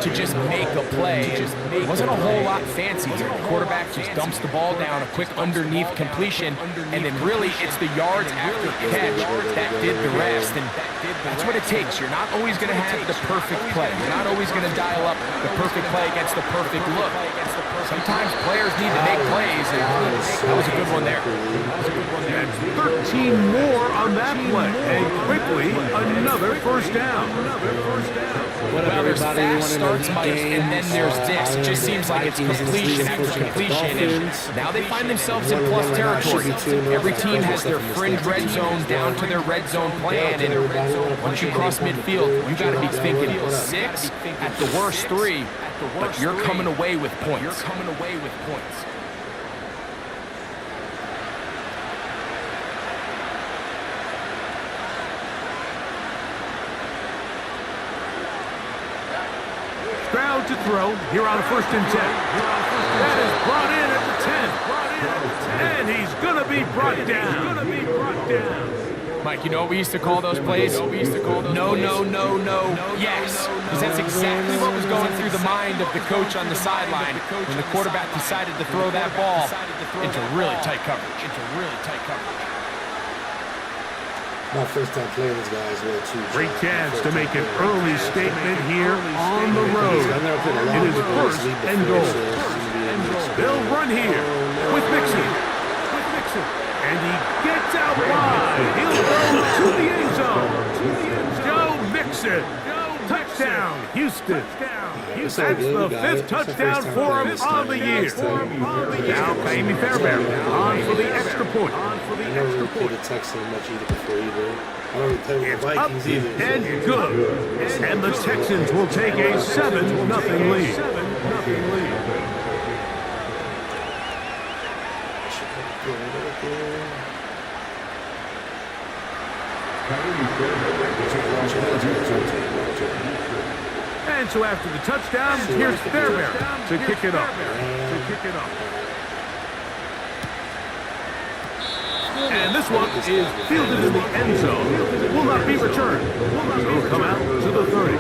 to just make a play. It wasn't a whole lot fancy here. The quarterback just dumps the ball down, a quick underneath completion, and then really it's the yards after catch that did the rest. And that's what it takes. You're not always going to have the perfect play. You're not always going to dial up the perfect play against the perfect look. Sometimes players need to make plays, and that was a good one there. That's 13 more on that play, and quickly another first down. Well, there's fast starts, Mike, and then there's this. It just seems like it's completion after completion, and now they find themselves in plus territory. Every team has their fringe red zone down to their red zone plan, and once you cross midfield, you got to be thinking 6, at the worst 3, but you're coming away with points. You're coming away with points. Crowd to throw here on a 1st and 10. That is brought in at the 10. And he's going to be brought down. Mike, you know what we used to call those plays? No, yes. Because that's exactly what was going through the mind of the coach on the sideline when the quarterback decided to throw that ball into really tight coverage. My first time playing this guy as well, too. Great chance to make an early statement here on the road. It is 1st and goal. They'll run here with Mixon. And he gets out wide. He'll go to the end zone. Joe Mixon. Touchdown, Houston. That's the 5th touchdown for him on the year. Now, Amy Fairbairn on for the extra point. I never really played the Texans much either before either. I don't really play with the Vikings either. And good. And the Texans will take a 7-0 lead. And so after the touchdown, here's Fairbairn to kick it up. And this one is fielded in the end zone. Will not be returned. So it'll come out to the 30.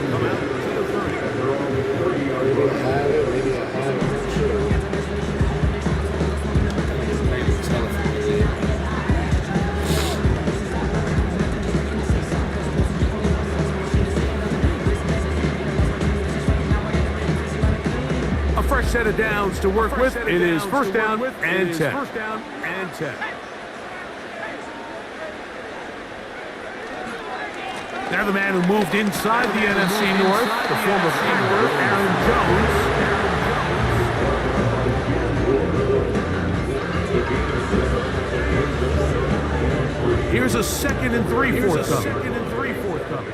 A fresh set of downs to work with. It is 1st down and 10. Now the man who moved inside the NFC North, the former Packer, Aaron Jones. Here's a 2nd and 3 coming.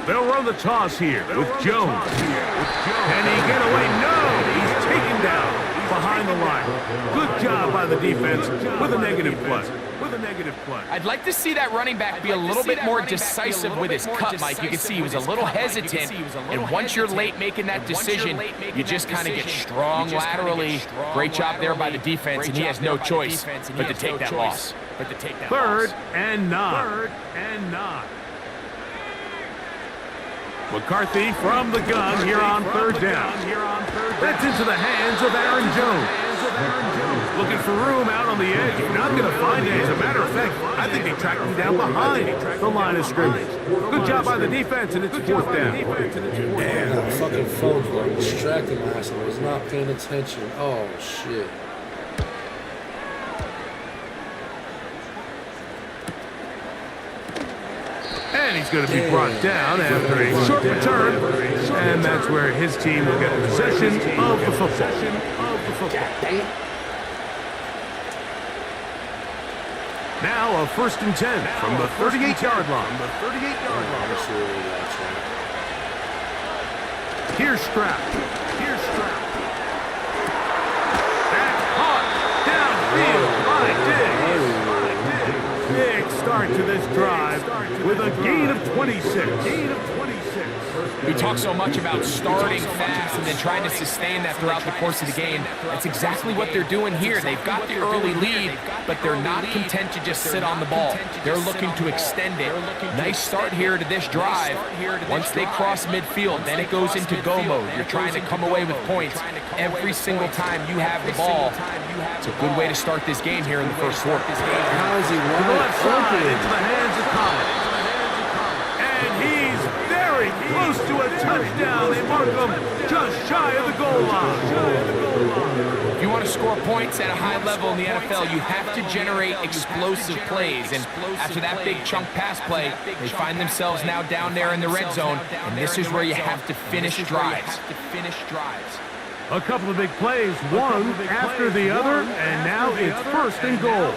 They'll run the toss here with Jones. Can he get away? No! He's taken down behind the line. Good job by the defense with a negative play. I'd like to see that running back be a little bit more decisive with his cut, Mike. You can see he was a little hesitant, and once you're late making that decision, you just kind of get strong laterally. Great job there by the defense, and he has no choice but to take that loss. 3rd and 9. McCarthy from the gun here on 3rd down. That's into the hands of Aaron Jones. Looking for room out on the edge. Not going to find it. As a matter of fact, I think they tracked him down behind the line of scrimmage. Good job by the defense, and it's 4th down. Man, that fucking phone was distracting my ass. I was not paying attention. Oh, shit. And he's going to be brought down after a short return. And that's where his team will get possession of the football. Now a 1st and 10 from the 38-yard line. Here's Stroud. That's caught. Downfield by Diggs. Big start to this drive with a gain of 26. We talk so much about starting fast and then trying to sustain that throughout the course of the game. That's exactly what they're doing here. They've got the early lead, but they're not content to just sit on the ball. They're looking to extend it. Nice start here to this drive. Once they cross midfield, then it goes into go mode. You're trying to come away with points every single time you have the ball. It's a good way to start this game here in the first quarter. How is he To the left side, into the hands of Collins. And he's very close to a touchdown. They mark him just shy of the goal line. If you want to score points at a high level in the NFL, you have to generate explosive plays. And after that big chunk pass play, they find themselves now down there in the red zone. And this is where you have to finish drives. A couple of big plays, one after the other, and now it's first and goal.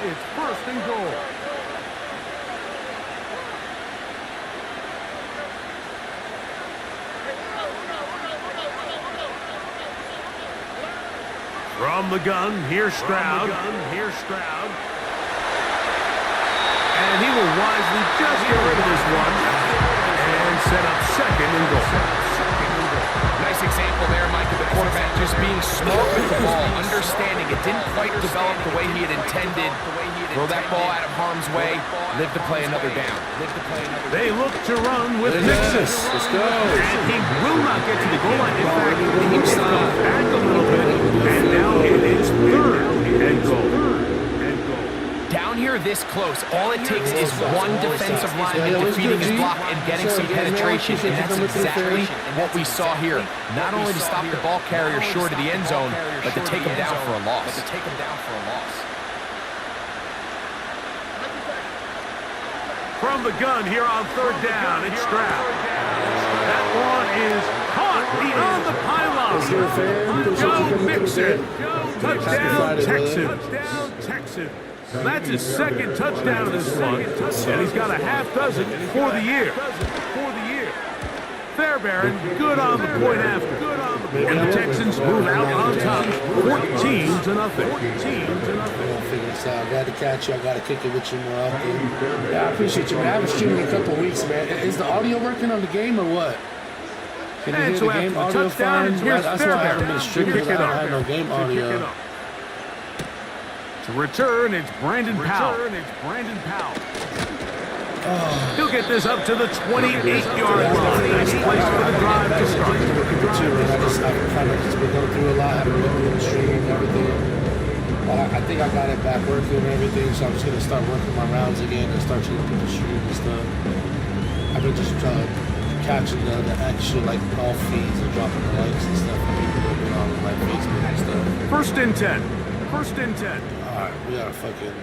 From the gun, here's Stroud. And he will wisely just get rid of this one and set up second and goal. Nice example there, Mike, of the quarterback just being smart with the ball, understanding it didn't quite develop the way he had intended. Throw that ball out of harm's way, live to play another down. They look to run with Mixon. Let's go. And he will not get to the goal line. In fact, he will stop back a little bit. And now it is third and goal. Down here this close, all it takes is one defensive lineman defeating his block and getting some penetration, and that's exactly what we saw here. Not only to stop the ball carrier short of the end zone, but to take him down for a loss. From the gun here on third down, it's Stroud. That one is caught beyond the pylon. Go Mixon. Touchdown, Texans. That's his second touchdown of this one, and he's got a half dozen for the year. Fairbairn, good on the point after. And the Texans move out on top, 14-0. I got to catch you. I got to kick it with you more often. Yeah, I appreciate you, man. I haven't streamed in a couple of weeks, man. Is the audio working on the game or what? Can you hear the game audio fine? That's why I haven't been streaming, because I don't have no game audio. To return, it's Brandon Powell. He'll get this up to the 28-yard line. Nice place for the drive to start. I've kind of just been going through a lot. I've been doing streaming and everything. I think I got it back working and everything, so I'm just going to start working my rounds again and start seeing people stream and stuff. I've been just catching the extra, like, all feeds and dropping the likes and stuff for people that are on like Facebook and stuff. First and 10. Alright, we gotta fucking...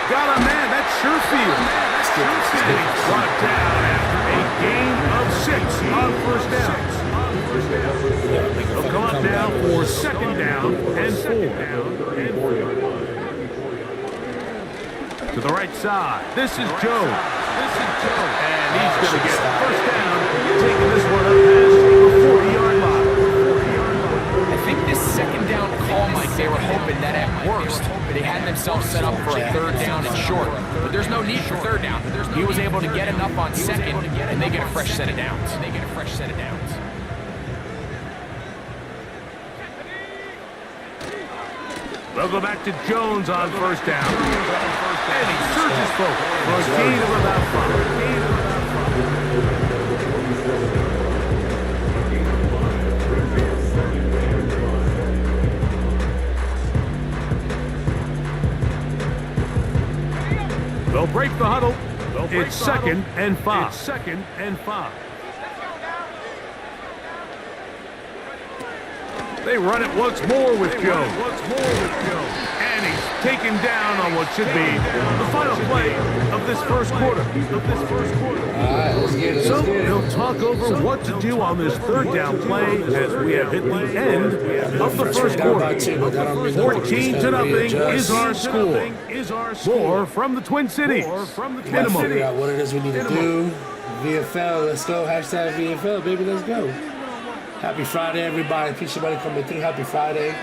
Got a man, that's Sherfield. Brought down after a gain of 6 on first down. They'll come up now for second down and 4. To the right side, this is Jones. And he's going to get first down, taking this one up past the 40-yard line. I think this second down call, Mike, they were hoping that at worst they had themselves set up for a third down and short. But there's no need for third down. He was able to get enough on second, and they get a fresh set of downs. They'll go back to Jones on first down. And he searches for a gain of about 5. They'll break the huddle. It's second and 5. They run it once more with Jones. And he's taken down on what should be the final play of this first quarter. Alright, let's get it. So they'll talk over what to do on this third down play as we have hit the end of the first quarter. 14-0 is our score. More from the Twin Cities. Minimum. Figure out what it is we need to do. VFL, let's go. Hashtag VFL, baby, let's go. Happy Friday, everybody. Appreciate everybody coming through. Happy Friday.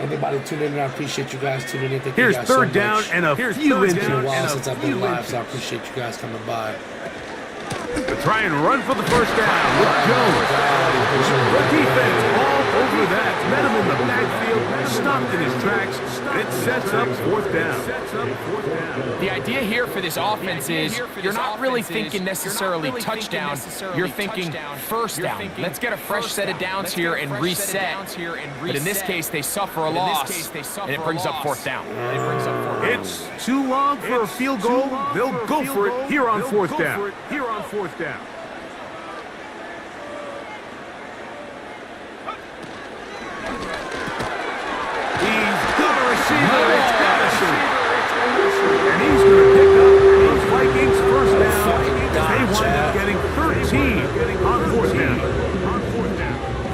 Anybody tuning in, I appreciate you guys tuning in. Thank Here's you guys third so down much. and a few inches. It's been a while since I've been live, so I appreciate you guys coming by. To try and run for the first down with Jones. The defense all over that. Met him in the backfield, stopped in his tracks, and it sets up fourth down. The idea here for this offense is you're not really thinking necessarily touchdown. You're thinking first down. Let's get a fresh set of downs here and reset. But in this case, they suffer a loss, and it brings up fourth down. It's too long for a field goal. They'll go for it here on fourth down. He's got a receiver. And he's going to pick up the Vikings first down. They wind up getting 13 on fourth down.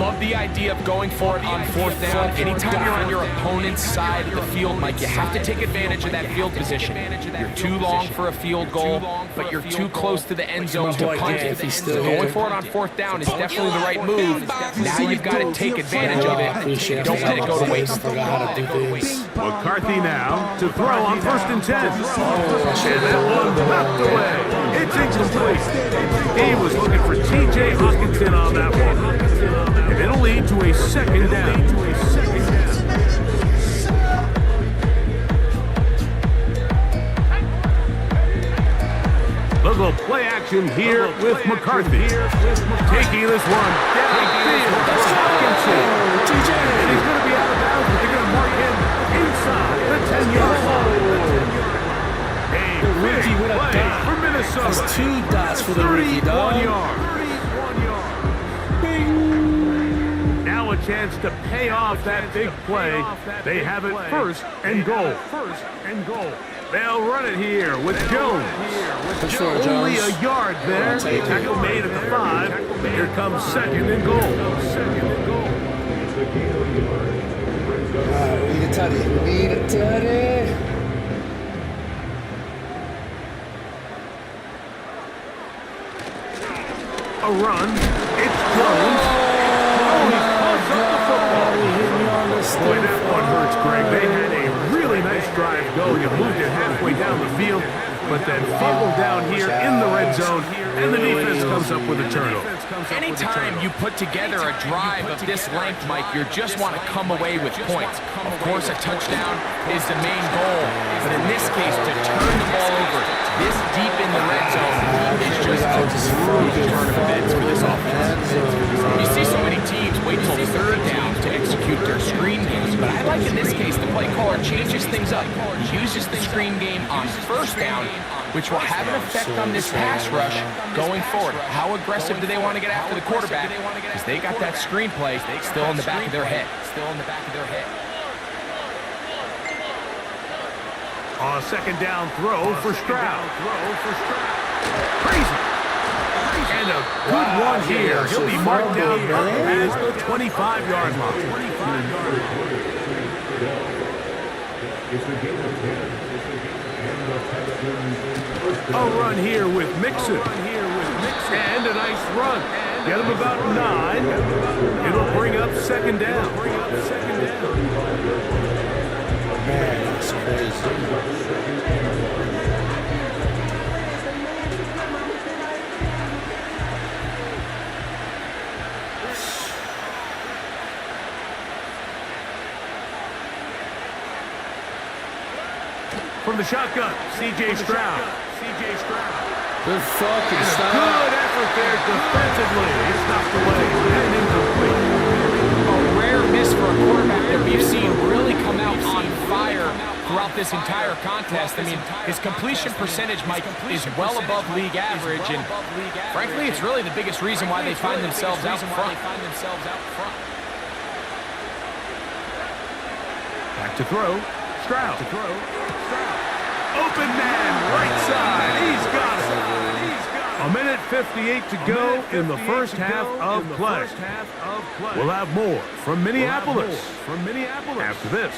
Love the idea of going for it on fourth down. Anytime you're on your opponent's side of the field, Mike, you have to take advantage of that field position. You're too long for a field goal, but you're too close to the end zone to punt it. So going for it on fourth down is definitely the right move. Now you've got to take advantage of it. Don't let it go to waste. McCarthy now to throw on 1st and 10. And that one knocked away. It's incomplete. He was looking for T.J. Hockenson on that one. And it'll lead to a second down. Little play action here with McCarthy. Taking this one downfield. Hockenson. And he's going to be out of bounds, but they're going to mark him inside the 10-yard line. A big play for Minnesota. That's 2 dots for the rookie, dog. 31 yards. Now a chance to pay off that big play. They have it first and goal. They'll run it here with Jones. Only a yard there. Tackle made at the 5. Here comes 2nd and goal. We need a tutty. A run. It's Jones. He pulls up the football. Boy, that one hurts, Greg. They had a really nice drive going and moved it halfway down the field, but then fumbled down here in the red zone, and the defense comes up with a turnover. Anytime you put together a drive of this length, Mike, you just want to come away with points. Of course, a touchdown is the main goal, but in this case, to turn the ball over this deep in the red zone is just a brutal turn of events for this offense. You see so many teams wait till third down to execute their screen games, but I like in this case the play caller changes things up. He uses the screen game on first down, which will have an effect on this pass rush going forward. How aggressive do they want to get after the quarterback? Because they got that screen play still in the back of their head. A second down throw for Stroud. Crazy. And a good one here. He'll be marked down as the 25-yard line. A run here with Mixon. And a nice run. Get him about 9. It'll bring up second down. Man, that's crazy. From the shotgun, C.J. Stroud. Good fucking stop. Good effort there defensively. It's knocked away and incomplete. A rare miss for a quarterback that we've seen really come out on fire throughout this entire contest. I mean, his completion percentage, Mike, is well above league average, and frankly, it's really the biggest reason why they find themselves out front. Back to throw. Stroud. Open man, right side. He's got it. A minute 58 to go in the first half of play. We'll have more from Minneapolis. After this.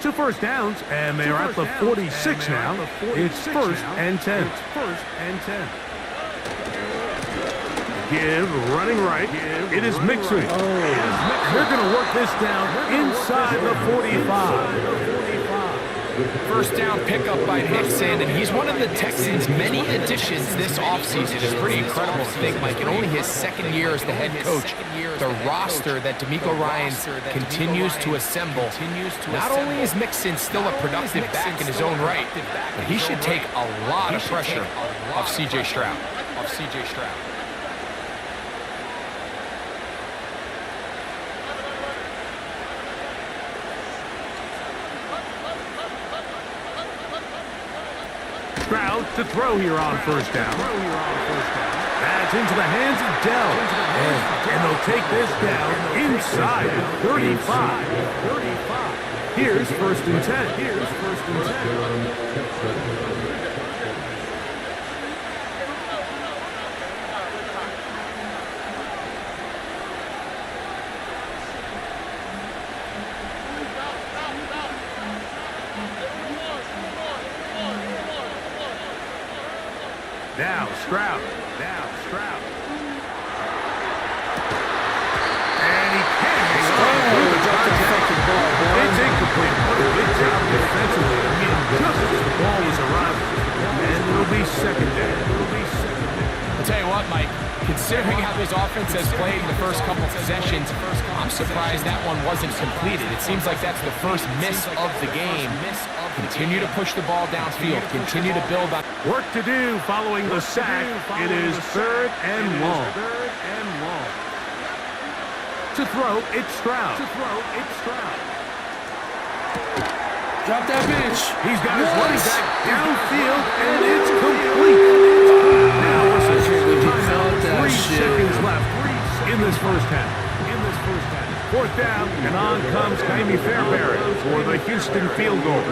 Two first downs, and they're at the 46 now. It's 1st and 10. Give, running right. It is Mixon. They're going to work this down inside the 45. First down pickup by Mixon, and he's one of the Texans' many additions this offseason. It's pretty incredible to think, Mike, in only his second year as the head coach, the roster that DeMeco Ryans continues to assemble. Not only is Mixon still a productive back in his own right, but he should take a lot of pressure off C.J. Stroud. Stroud to throw here on first down. That's into the hands of Dell. And they'll take this down inside the 35. Here's first and 10. Now Stroud. And he can't. It's incomplete. What a good job defensively. I mean, just as the ball was arriving. And it'll be second down. I'll tell you what, Mike, considering how this offense has played in the first couple possessions, I'm surprised that one wasn't completed. It seems like that's the first miss of the game. Continue to push the ball downfield. Continue to build on. Work to do following the sack. It is third and long. To throw, it's Stroud. Drop that bitch. He's got his running back downfield, and it's complete. Now, timeout, 3 seconds left in this first half. Fourth down, and on comes Jaime Fairbairn for the Houston field goal.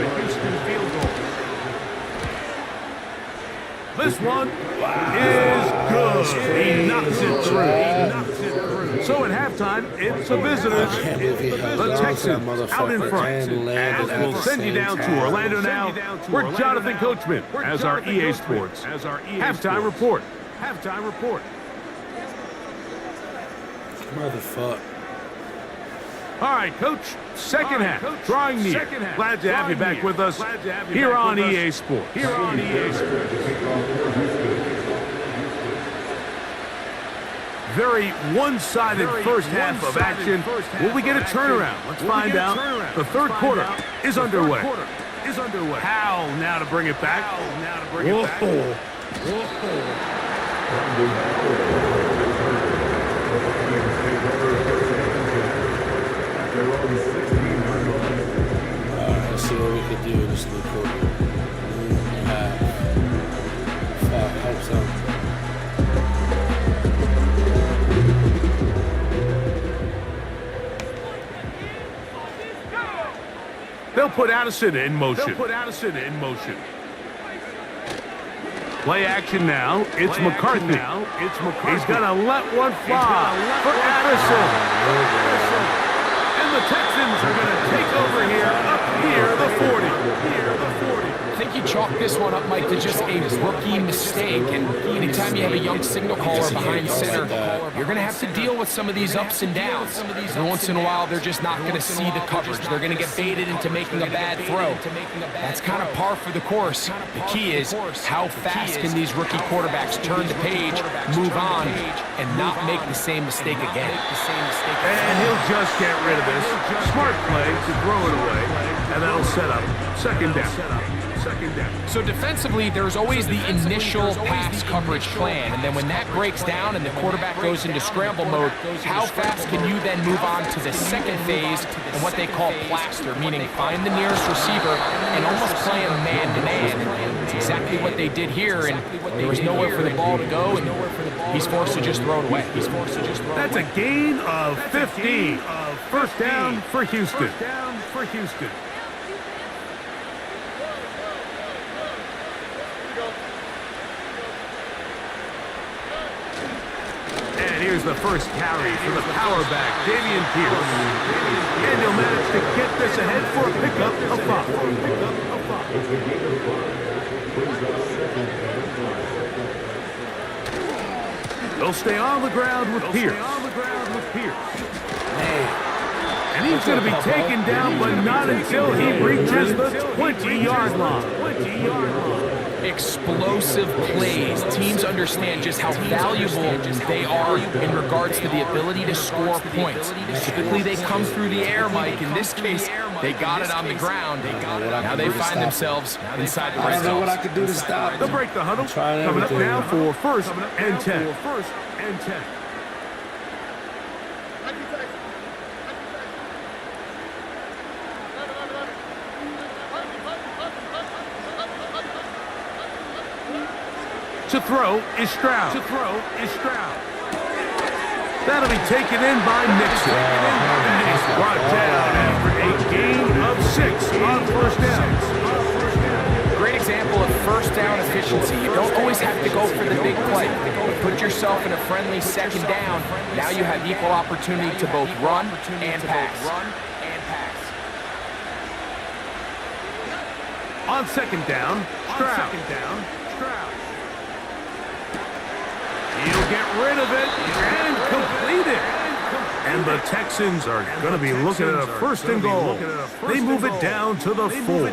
This one is good. He knocks it through. So at halftime, it's the visitors, the Texans, out in front. As we'll send you down to Orlando now, where Jonathan Coachman has our EA Sports halftime report. Motherfucker. All right, Coach, second half, drawing near. Glad to have you back with us here on EA Sports. Very one-sided first half of action. Will we get a turnaround? Let's find out. The third quarter is underway. Howell now to bring it back. Whoa. Let's see what we can do in this new quarter. Hope so. They'll put Addison in motion. Play action now. It's McCarthy. He's going to let one fly for Addison. And the Texans are going to take over here, up here, the 40. I think you chalk this one up, Mike, to just a rookie mistake. And anytime you have a young signal caller behind center, you're going to have to deal with some of these ups and downs. Every once in a while, they're just not going to see the coverage. They're going to get baited into making a bad throw. That's kind of par for the course. The key is how fast can these rookie quarterbacks turn the page, move on, and not make the same mistake again. And he'll just get rid of this. Smart play to throw it away. And that'll set up second down. So defensively, there's always the initial pass coverage plan, and then when that breaks down and the quarterback goes into scramble mode, how fast can you then move on to the second phase and what they call plaster, meaning find the nearest receiver and almost play him man-to-man. It's exactly what they did here, and there was nowhere for the ball to go, and he's forced to just throw it away. That's a gain of 15. First down for Houston. And here's the first carry for the power back, Dameon Pierce. And he'll manage to get this ahead for a pickup of 5. He'll stay on the ground with Pierce. And he's going to be taken down, but not until he reaches the 20-yard line. Explosive plays. Teams understand just how valuable they are in regards to the ability to score points. Typically, they come through the air, Mike. In this case, they got it on the ground. Now they find themselves inside the red zone. I don't know what I could do to stop. They'll break the huddle. Coming up now for first and 10. To throw is Stroud. That'll be taken in by Nixon. And he's brought down after a gain of 6 on first down. Great example of first down efficiency. You don't always have to go for the big play, but put yourself in a friendly second down. Now you have equal opportunity to both run and pass. On second down, Stroud. He'll get rid of it and complete it. And the Texans are going to be looking at a first and goal. They move it down to the full.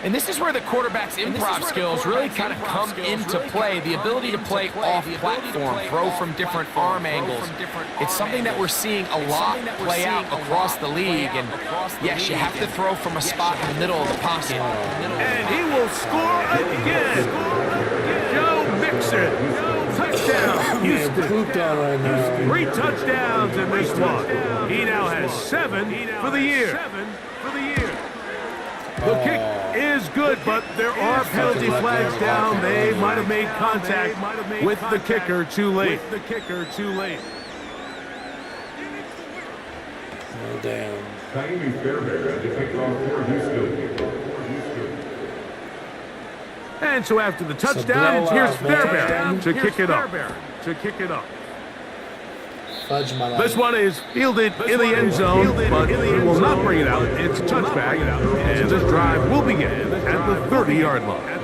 And this is where the quarterback's improv skills really kind of come into play. The ability to play off-platform, throw from different arm angles. It's something that we're seeing a lot play out across the league. And yes, you have to throw from a spot in the middle of the pocket. And he will score again. Joe Mixon. Touchdown, Houston. 3 touchdowns in this one. He now has 7 for the year. The kick is good, but there are penalty flags down. They might have made contact with the kicker too late. Oh, damn. And so after the touchdown, here's Fairbairn to kick it up. This one is fielded in the end zone, but he will not bring it out. It's a touchback, and this drive will begin at the 30-yard line.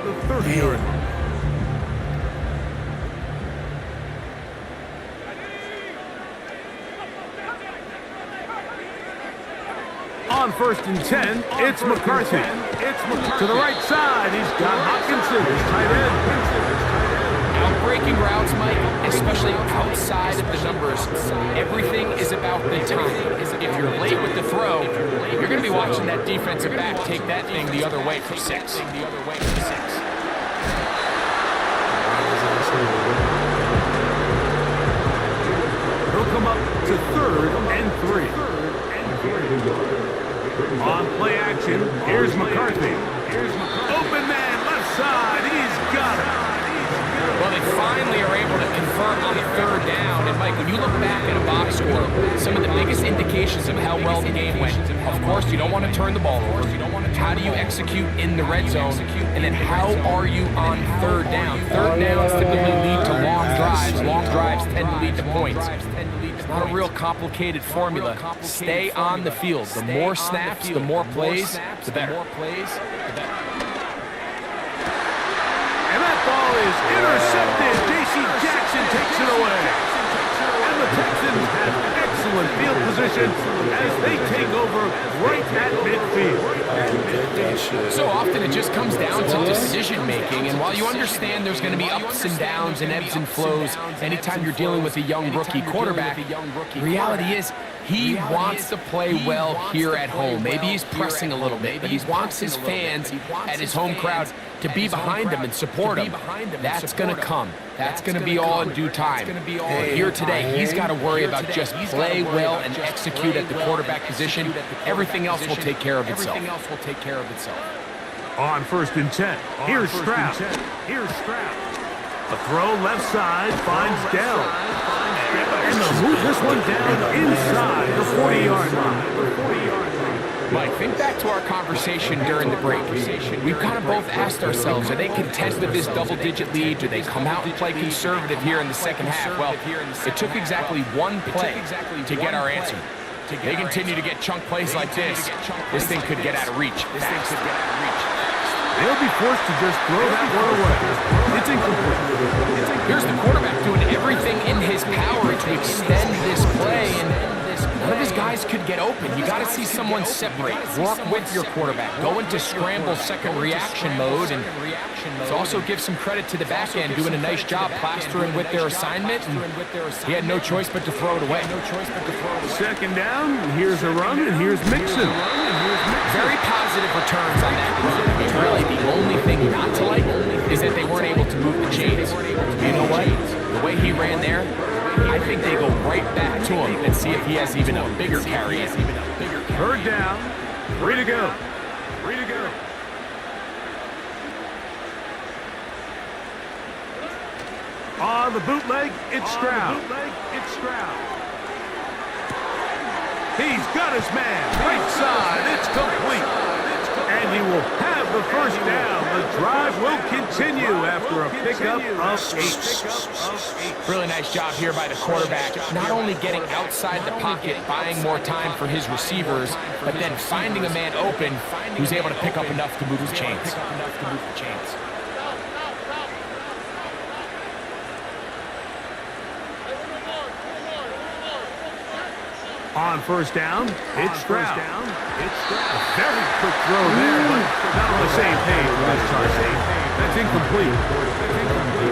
On first and 10, it's McCarthy. To the right side, he's got Hopkinson, his tight end. Breaking routes, Mike, especially outside of the numbers, everything is about the time. If you're late with the throw, you're going to be watching that defensive back take that thing the other way for 6. He'll come up to 3rd and 3. On play action, here's McCarthy. Open man, left side, he's got it. Well, they finally are able to confirm on the 3rd down. And, Mike, when you look back at a box score, some of the biggest indications of how well the game went, of course, you don't want to turn the ball over. How do you execute in the red zone? And then how are you on 3rd down? 3rd downs typically lead to long drives. Long drives tend to lead to points. It's not a real complicated formula. Stay on the field. The more snaps, the more plays, the better. Ball is intercepted. J.C. Jackson takes it away. And the Texans have excellent field position as they take over right at midfield. So often it just comes down to decision making, and while you understand there's going to be ups and downs and ebbs and flows anytime you're dealing with a young rookie quarterback, the reality is he wants to play well here at home. Maybe he's pressing a little bit, but he wants his fans at his home crowd to be behind him and support him. That's going to come. That's going to be all in due time. Here today, he's got to worry about just play well and execute at the quarterback position. Everything else will take care of itself. On first and 10, here's Stroud. A throw left side finds Dell. And they'll move this one down inside the 40-yard line. Mike, think back to our conversation during the break. We've kind of both asked ourselves, are they content with this double-digit lead? Do they come out and play conservative here in the second half? Well, it took exactly one play to get our answer. They continue to get chunk plays like this. This thing could get out of reach. They'll be forced to just throw that one away. It's incomplete. Here's the quarterback doing everything in his power to extend this play, and none of his guys could get open. You got to see someone separate. Work with your quarterback. Go into scramble second reaction mode, and also give some credit to the back end doing a nice job plastering with their assignment, and he had no choice but to throw it away. Second down, here's a run, and here's Mixon. Very positive returns on that run. I mean, really, the only thing not to like is that they weren't able to move the chains. You know what? The way he ran there, I think they go right back to him and see if he has even a bigger carry. Third down, 3 to go. 3 to go. On the bootleg, it's Stroud. He's got his man. Right side, it's complete. And he will have the first down. The drive will continue after a pickup of 8. Really nice job here by the quarterback. Not only getting outside the pocket, buying more time for his receivers, but then finding a man open who's able to pick up enough to move his chains. On first down, it's Stroud. A very quick throw there, but not on the same page with this target. That's incomplete.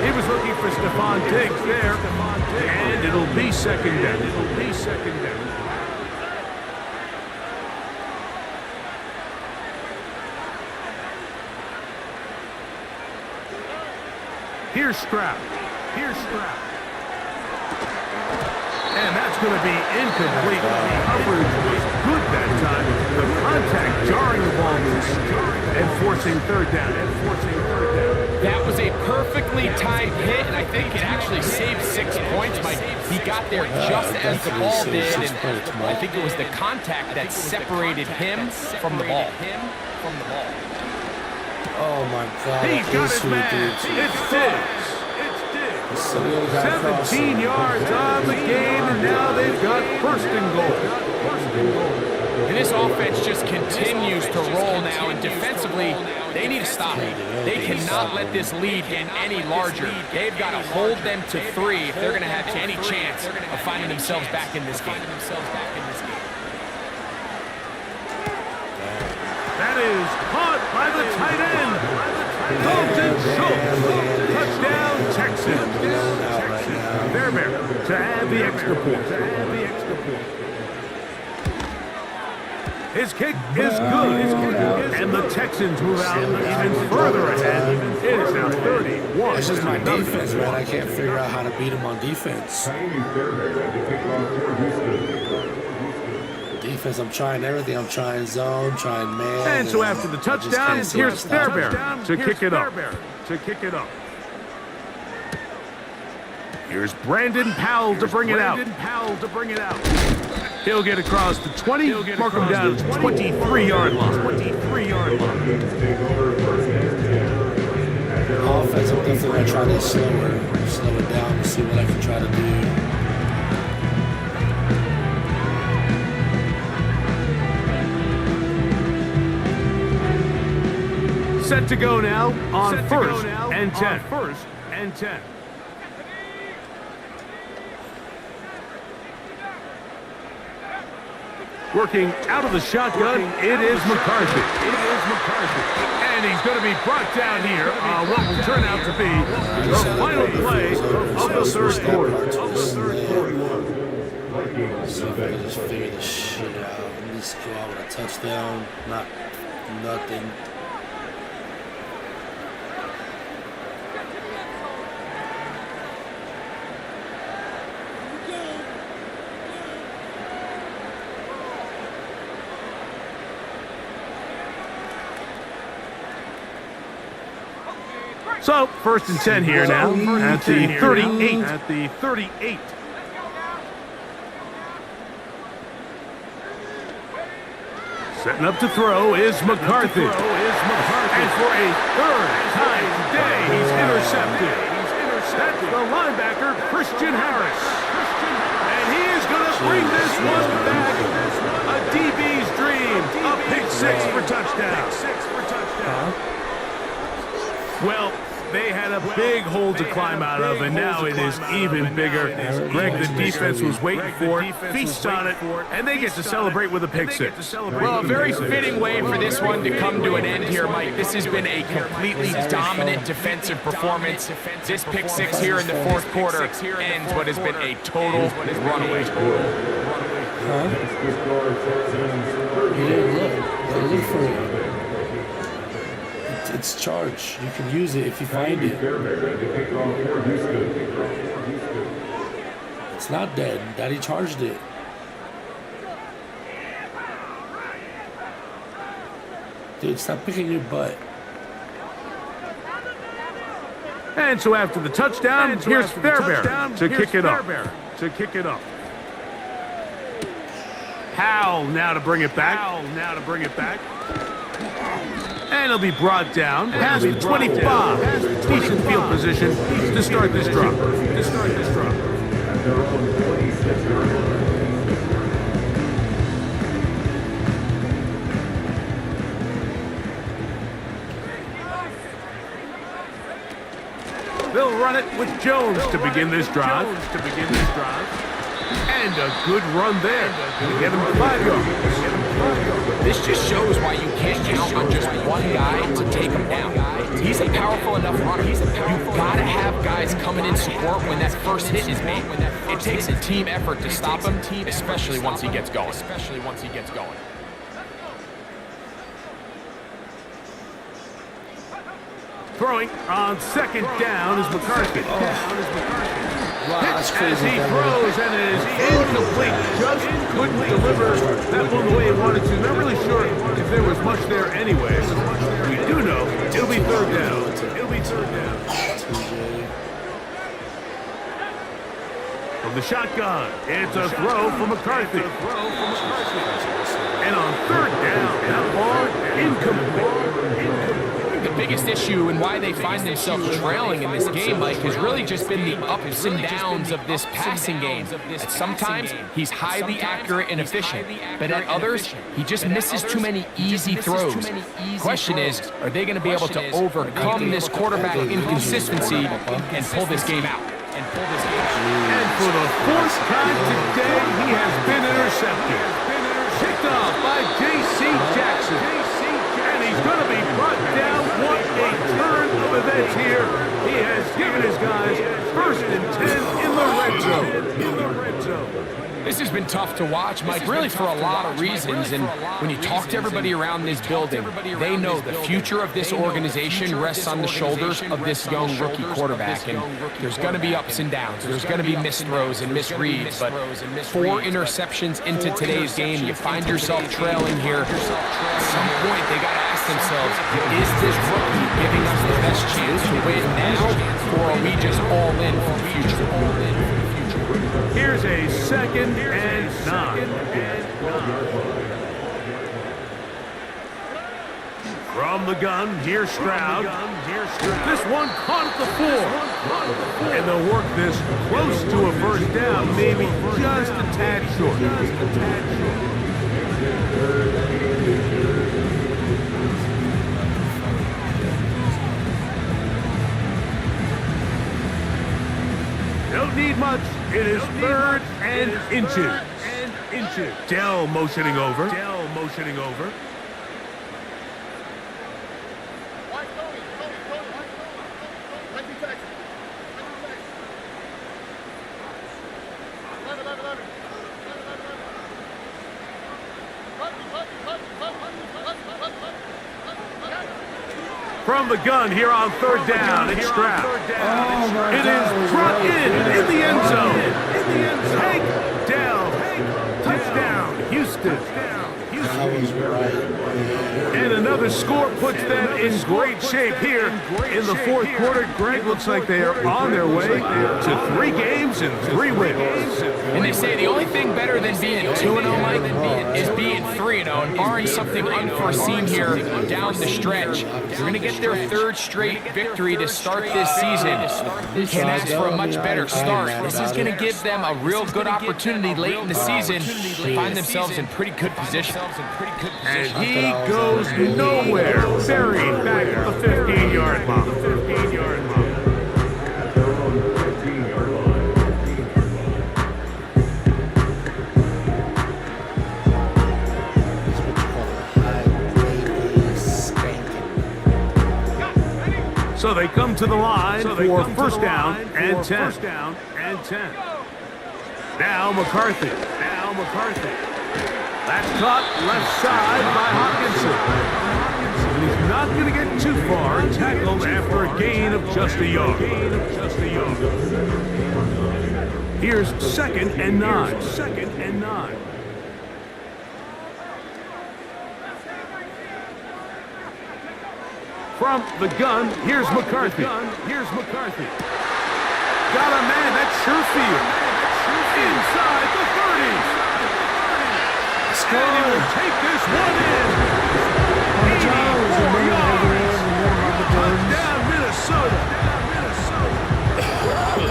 He was looking for Stephon Diggs there, and it'll be second down. Here's Stroud. And that's going to be incomplete. Coverage was good that time. The contact jarring the ball loose and forcing third down. That was a perfectly timed hit, and I think it actually saved 6 points. He got there just as the ball did, and I think it was the contact that separated him from the ball. Oh my God. He's got his man. It's Diggs. 17 yards on the game, and now they've got first and goal. And this offense just continues to roll now, and defensively, they need to stop it. They cannot let this lead get any larger. They've got to hold them to 3 if they're going to have any chance of finding themselves back in this game. That is caught by the tight end. Dalton Schultz. Touchdown, Texans. Fairbairn to add the extra point. His kick is good. And the Texans move out even further ahead. It is now 31. This is my defense, man. I can't figure out how to beat him on defense. Defense, I'm trying everything. I'm trying zone, trying man. And so after the touchdown, here's Fairbairn to kick it up. Here's Brandon Powell to bring it out. He'll get across the 20, mark him down to the 23-yard line. Offense, I'm definitely going to try to slow it down and see what I can try to do. Set to go now on first and 10. Working out of the shotgun, it is McCarthy. And he's going to be brought down here on what will turn out to be the final play of the third quarter. See if I can just figure this shit out. At least go out with a touchdown, not nothing. So, first and 10 here now at the 38. Setting up to throw is McCarthy. And for a third time today, he's intercepted. That's the linebacker, Christian Harris. And he is going to bring this one back. A DB's dream. A pick six for touchdown. Well, they had a big hole to climb out of, and now it is even bigger. Greg, the defense was waiting for it, feasts on it, and they get to celebrate with a pick six. Well, a very fitting way for this one to come to an end here, Mike. This has been a completely dominant defensive performance. This pick six here in the fourth quarter ends what has been a total runaway. Huh? You didn't look for it. It's charged. You can use it if you find it. It's not dead. Daddy charged it. Dude, stop picking your butt. And so after the touchdown, here's Fairbairn to kick it up. Howell now to bring it back. And he'll be brought down past the 25. Decent field position to start this drop. They'll run it with Jones to begin this drive. And a good run there to get him 5 yards. This just shows why you can't count on just one guy to take him down. He's a powerful enough runner. You've got to have guys coming in support when that first hit is made. It takes a team effort to stop him, especially once he gets going. Throwing on second down is McCarthy. Wow, that's crazy. As he throws, and it is incomplete. Just couldn't deliver that one the way he wanted to. Not really sure if there was much there anyways. We do know it'll be third down. From the shotgun, it's a throw from McCarthy. And on third down, that ball incomplete. The biggest issue and why they find themselves trailing in this game, Mike, has really just been the ups and downs of this passing game. At sometimes, he's highly accurate and efficient, but at others, he just misses too many easy throws. Question is, are they going to be able to overcome this quarterback inconsistency and pull this game out? And for the fourth time today, he has been intercepted. Picked off by J.C. Jackson. And he's going to be brought down. What a turn of events here. He has given his guys 1st and 10 in the red zone. This has been tough to watch, Mike, really for a lot of reasons. And when you talk to everybody around this building, they know the future of this organization rests on the shoulders of this young rookie quarterback. And there's going to be ups and downs. There's going to be missed throws and misreads. But 4 interceptions into today's game, you find yourself trailing here. At some point, they got to ask themselves, is this rookie giving us the best chance to win now, or are we just all in for the future? Here's a 2nd and 9. From the gun, here's Stroud. This one caught at the 4. And they'll work this close to a first down, maybe just a tad short. Don't need much. It is 3rd and inches. Dell motioning over. From the gun here on 3rd down, it's Stroud. It is brought in the end zone. Hank Dell. Touchdown, Houston. And another score puts them in great shape here in the fourth quarter. Greg, looks like they are on their way to 3 games and 3 wins. And they say the only thing better than being 2-0, Mike, is being 3-0. And barring something unforeseen here down the stretch, they're going to get their 3rd straight victory to start this season. Can't ask for a much better start. This is going to give them a real good opportunity late in the season to find themselves in pretty good position. And he goes nowhere. Buried back at the 15-yard line. So they come to the line for first down and 10. Now McCarthy. That's caught left side by Hopkinson. And he's not going to get too far. Tackled after a gain of just a yard. Here's 2nd and 9. From the gun, here's McCarthy. Got a man, that's Sherfield. Inside the 30. And he will take this one in. 84 yards. Touchdown, Minnesota.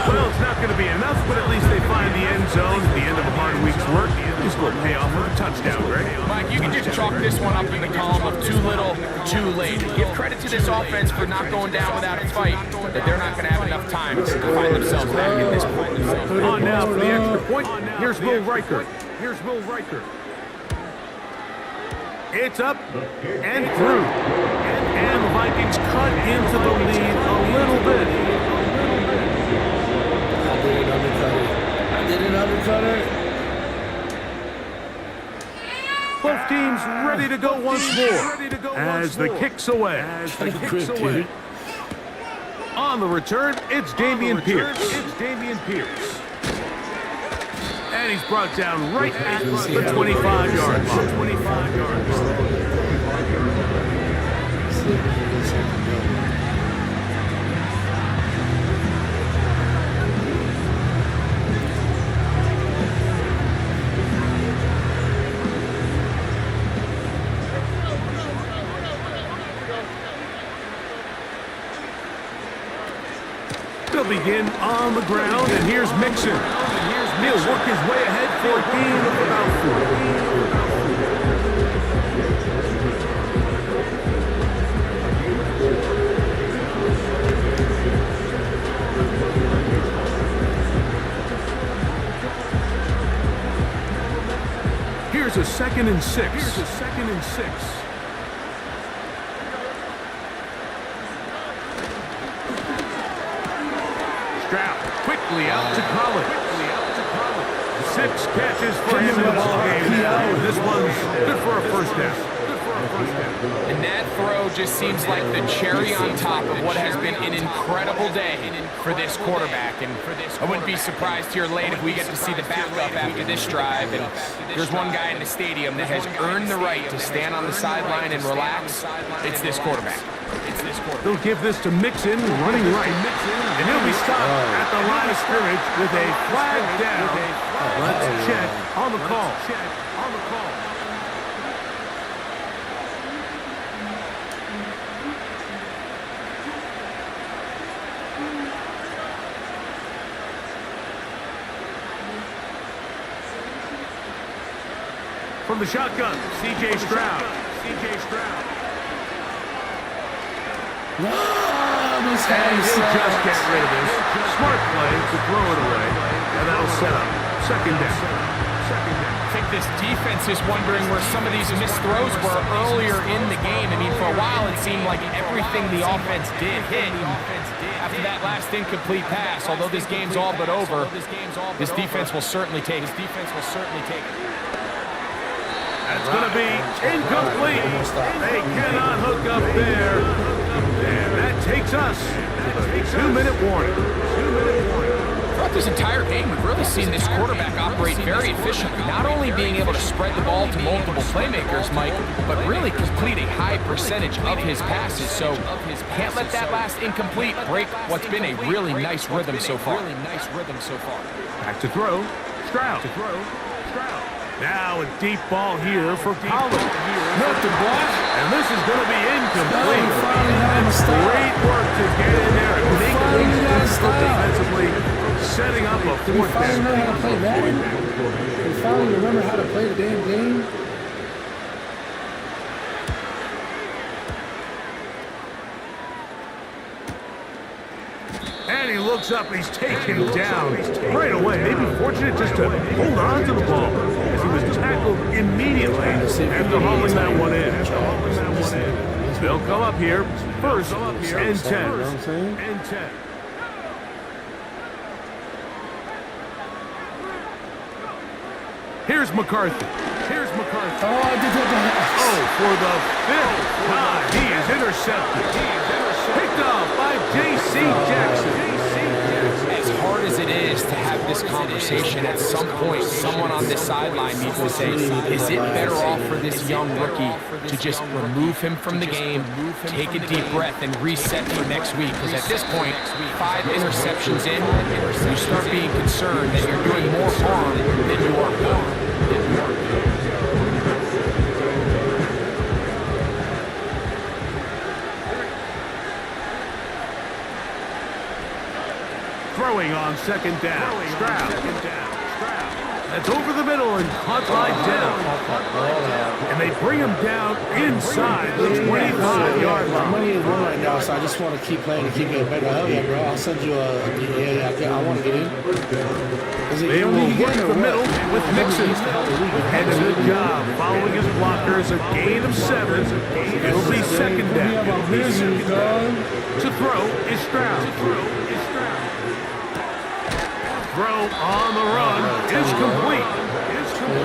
Well, it's not going to be enough, but at least they find the end zone at the end of a hard week's work. Just will pay off with a touchdown, Greg. Mike, you can just chalk this one up in the column of too little, too late. Give credit to this offense for not going down without a fight, that they're not going to have enough time to find themselves back at this point. On now for the extra point. Here's Will Riker. It's up and through. And the Vikings cut into the lead a little bit. I didn't undercut it. Both teams ready to go once more as the kick's away. On the return, it's Dameon Pierce. And he's brought down right at the 25-yard line. They'll begin on the ground, and here's Mixon. He'll work his way ahead for a gain of about 4. Here's a 2nd and 6. Stroud quickly out to Collins. 6 catches for him in the ball game now. This one's good for a first down. And that throw just seems like the cherry on top of what has been an incredible day for this quarterback. And I wouldn't be surprised here late if we get to see the backup after this drive. And there's one guy in the stadium that has earned the right to stand on the sideline and relax. It's this quarterback. They'll give this to Mixon, running right. And he'll be stopped at the line of scrimmage with a flag down. Let's check on the call. From the shotgun, C.J. Stroud. No, And he'll just get rid of this. Smart play to throw it away. And that'll set up 2nd down. I think this defense is wondering where some of these missed throws were earlier in the game. I mean, for a while it seemed like everything the offense did hit. After that last incomplete pass, although this game's all but over, this defense will certainly take it. That's going to be incomplete. They cannot hook up there. And that takes us to the 2-minute warning. Throughout this entire game, we've really seen this quarterback operate very efficiently, not only being able to spread the ball to multiple playmakers, Mike, but really complete a high percentage of his passes. So can't let that last incomplete break what's been a really nice rhythm so far. Back to throw. Stroud. Now a deep ball here for Collins. And this is going to be incomplete. That's great work to get in there and make things difficult defensively, setting up a 4th down. Finally know how to play Madden. They finally remember how to play the damn game. looks up, he's taken down right away. Maybe fortunate just to hold on to the ball as he was tackled immediately after hauling that one in. They'll come up here, first and 10. Here's McCarthy. Oh, for the fifth time, he is intercepted. Picked off by J.C. Jackson. As hard as it is to have this conversation, at some point, someone on this sideline needs to say, is it better off for this young rookie to just remove him from the game, take a deep breath, and reset for next week? Because at this point, 5 interceptions in, you start being concerned that you're doing more harm than you are good. Throwing on second down. Stroud. That's over the middle and caught by down. And they bring him down inside the 25-yard line. Money is one right now, so I just want to keep playing and keep getting better. Hell yeah, bro. I'll send you a... I want to get in. They will work the middle with Mixon. And a good job following his blockers. A gain of 7. It'll be second down. To throw is Stroud. Throw on the run is complete.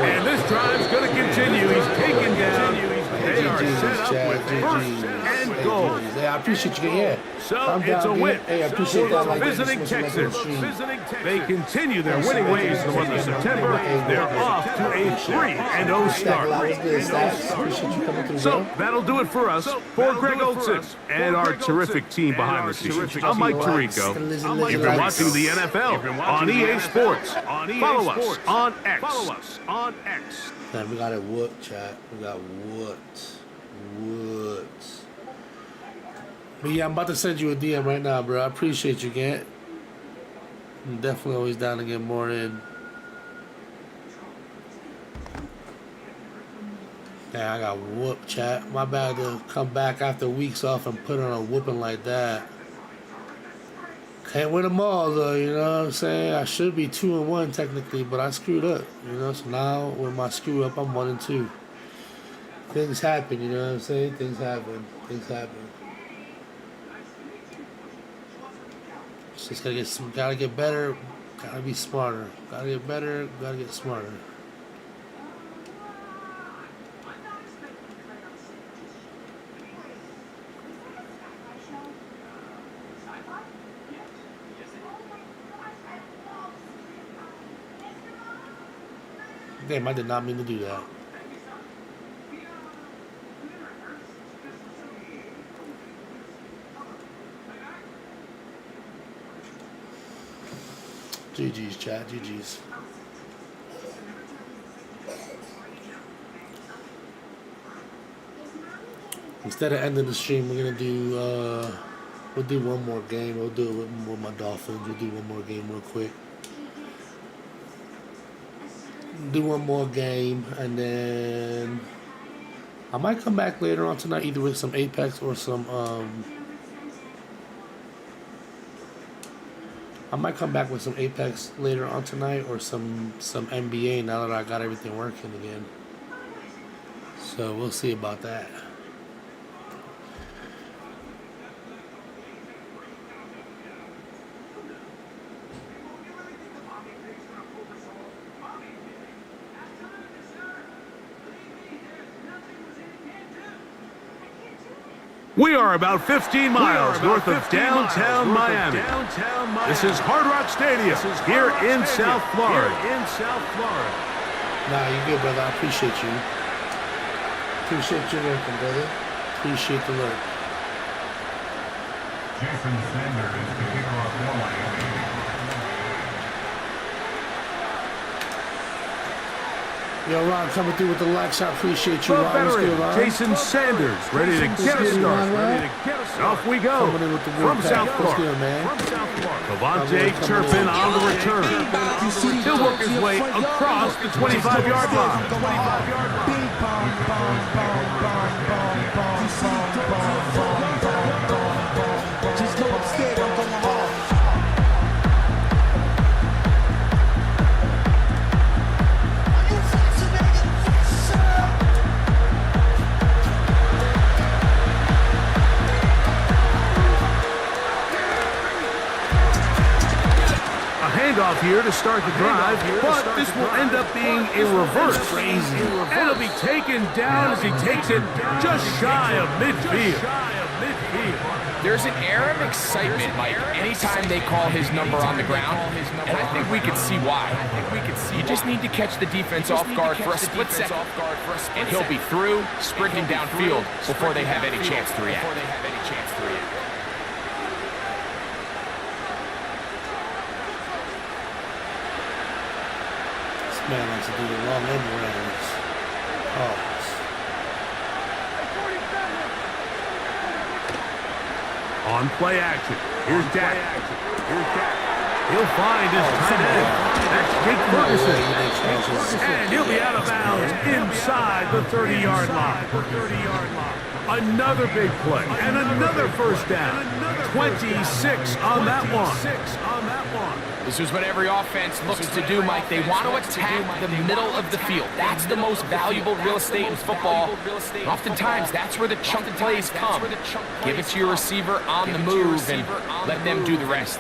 And this drive's going to continue. He's taken down. They are set up with first and goal. Hey, I appreciate you. Yeah. So it's a win for the visiting Texans. They continue their winning ways in the month of September. They're off to a 3-0 start. So that'll do it for us. For Greg Olson and our terrific team behind the scenes, I'm Mike Tirico. You've been watching the NFL on EA Sports. Follow us on X. Man, we got it whooped, chat. We got whooped. But yeah, I'm about to send you a DM right now, bro. I appreciate you, Gant. I'm definitely always down to get more in. Yeah, I got whooped, chat. My bad to come back after weeks off and put on a whooping like that. Can't win them all, though, you know what I'm saying? I should be 2-1 technically, but I screwed up, you know? So now, with my screw up, I'm 1-2. Things happen, you know what I'm saying? Things happen. Just gotta get better, gotta be smarter. Gotta get better, gotta get smarter. Damn, I did not mean to do that. GG's, chat. GG's. Instead of ending the stream, we're gonna do we'll do one more game. We'll do it with my Dolphins. We'll do one more game real quick. Do one more game, and then I might come back later on tonight, either with some Apex or some I might come back with some Apex later on tonight, or some NBA now that I got everything working again. So we'll see about that. We are about 15 miles north of downtown Miami. This is Hard Rock Stadium here in South Florida. Nah, you good, brother. I appreciate you. Appreciate you working, brother. Appreciate the work. Jason Sanders is the kicker off one. Yo, Ron, coming through with the likes. I appreciate you, The Ron. What's good, veteran Ron? Jason Sanders ready to get us started. Off we go Coming in with the from good South pack. What's Florida. good, man? Devontae Turpin on the return. He'll work his way across the 25-yard line. handoff here to start the drive, but this will end up being a reverse. And it'll be taken down as he takes it just shy of midfield. There's an air of excitement, Mike, anytime they call his number on the ground, and I think we can see why. You just need to catch the defense off guard for a split second, and he'll be through, sprinting downfield before they have any chance to react. This man likes to do the long end rounds. Oh. On play action. Here's Dak. He'll find his tight end. That's Jake Ferguson. And he'll be out of bounds inside the 30-yard line. Another big play and another first down. 26 on that one. This is what every offense looks to do, Mike. They want to attack the middle of the field. That's the most valuable real estate in football. Oftentimes, that's where the chunk plays come. Give it to your receiver on the move and let them do the rest.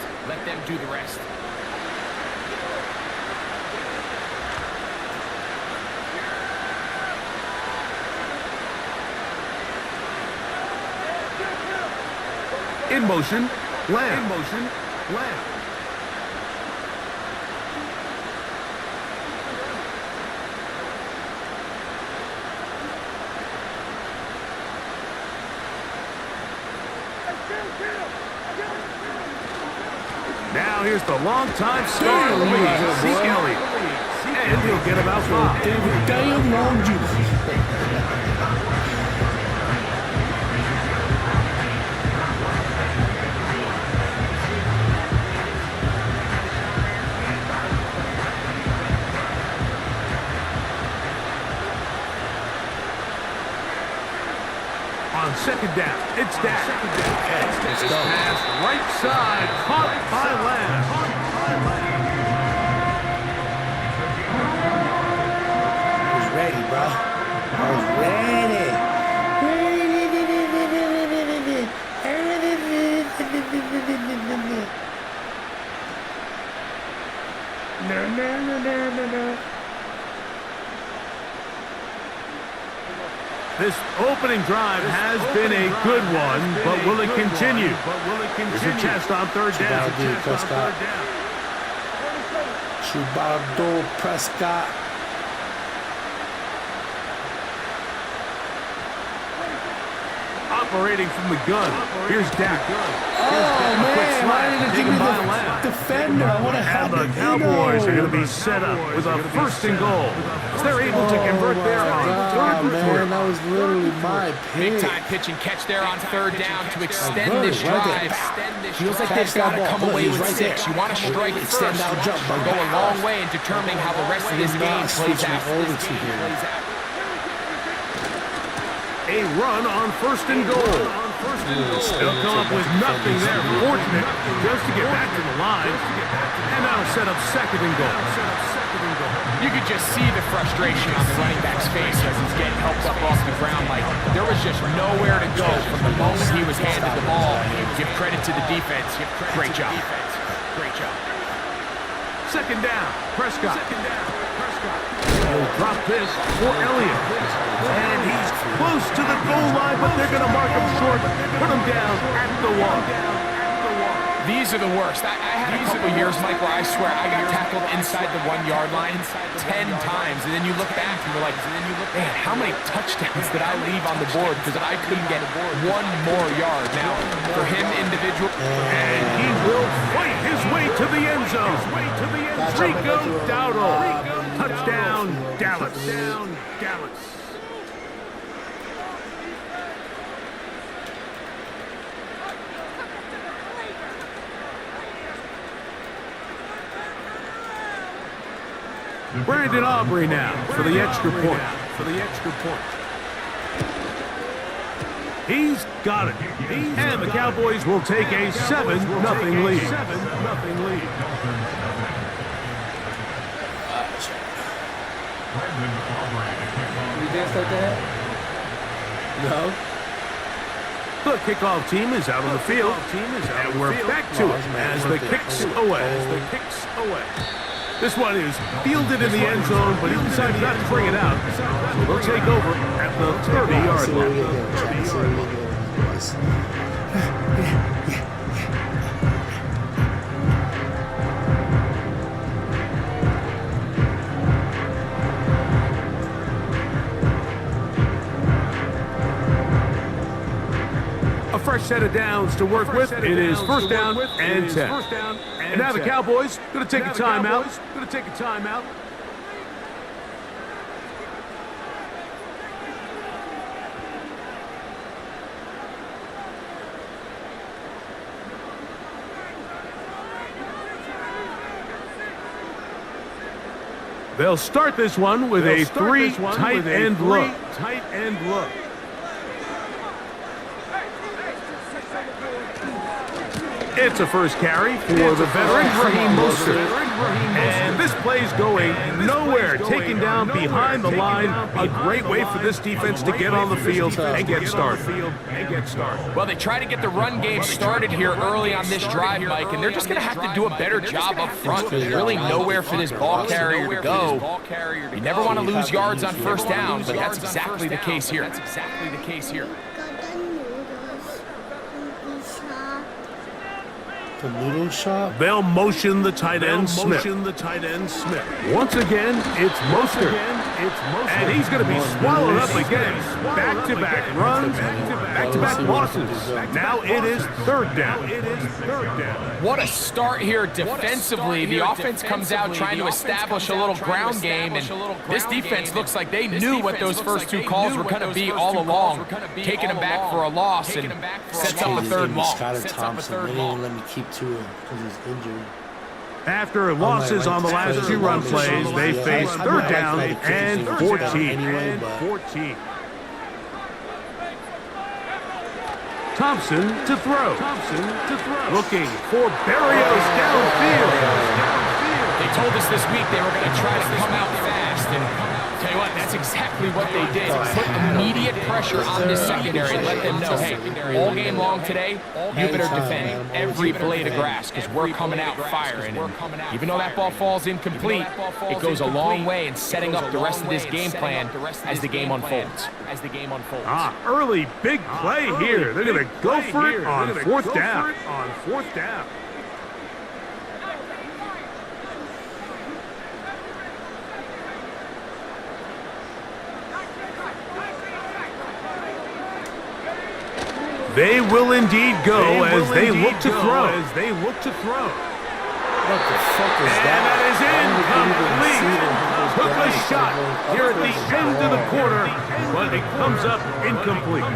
In motion, Lamb. Now here's the longtime star of the league, Zeke Elliott. And he'll get about 5. David, damn long juice. On second down, it's Dak. This pass right side, caught by Lamb. I was ready, bro. I was ready. No. This opening drive has been a good one, but will it continue? Here's a test on third down. Chubaldo Prescott. Operating from the gun. Here's Dak. Man, why didn't you give me the defender? I would have had the Cowboys are going to be set up with a first and goal. They're able to convert there on third man, that was literally my pick. Big time pitch and catch there on third down to extend this drive. Feels like they've got to come away with 6. You want to strike first. Go a long way in determining how the rest of this game plays out. A run on first and goal. They'll come up with nothing there. Fortunate just to get back to the line. And that'll set up second and goal. You could just see the frustration on the running back's face as he's getting helped up off the ground. Like, there was just nowhere to go from the moment he was handed the ball. Give credit to the defense. Great job. Second down, Prescott. He'll drop this for Elliott. And he's close to the goal line, but they're going to mark him short. Put him down at the 1. These are the worst. I had a couple years, Mike, where I swear I got tackled inside the 1-yard line 10 times. And then you look back and you're like, man, how many touchdowns did I leave on the board because I couldn't get one more yard? Now, for him individual. And he will fight his way to the end zone. Rico Dowdle. Touchdown, Dallas. Brandon Aubrey now for the extra point. He's got it. And the Cowboys will take a 7-0 lead. You dance like that? No. The kickoff team is out on the field, and we're back to it as the kicks away. This one is fielded in the end zone, but he decided not to bring it out. So they'll take over at the 30-yard line. A fresh set of downs to work with. It is first down and 10. And now the Cowboys going to take a timeout. They'll start this one with a three tight end look. It's a first carry for the veteran Raheem Mostert. And this play's going nowhere, taken down behind the line. A great way for this defense to get on the field and get started. Well, they try to get the run game started here early on this drive, Mike, and they're just going to have to do a better job up front. There's really nowhere for this ball carrier to go. You never want to lose yards on first down, but that's exactly the case here. The noodle shop. They'll motion the tight end Smith. Once again, it's Mostert. And he's going to be swallowed up again. Back-to-back runs, back-to-back losses. Now it is third down. What a start here defensively. The offense comes out trying to establish a little ground game, and this defense looks like they knew what those first two calls were going to be all along. Taking them back for a loss and sets up a third long. Thompson, they didn't let me keep to him because he's injured. After losses on the last two run plays, they face third down and 14. Thompson to throw. Looking for Berrios downfield. They told us this week they were going to try to come out fast, and tell you what, that's exactly what they did. Put immediate pressure on this secondary and let them know, hey, all game long today, you better defend every blade of grass because we're coming out firing. And even though that ball falls incomplete, it goes a long way in setting up the rest of this game plan as the game unfolds. Early big play here. They're going to go for it on fourth down. They will indeed go as they look to throw. What the fuck is that? And that is incomplete. Took a shot here at the end of the quarter, but it comes up incomplete.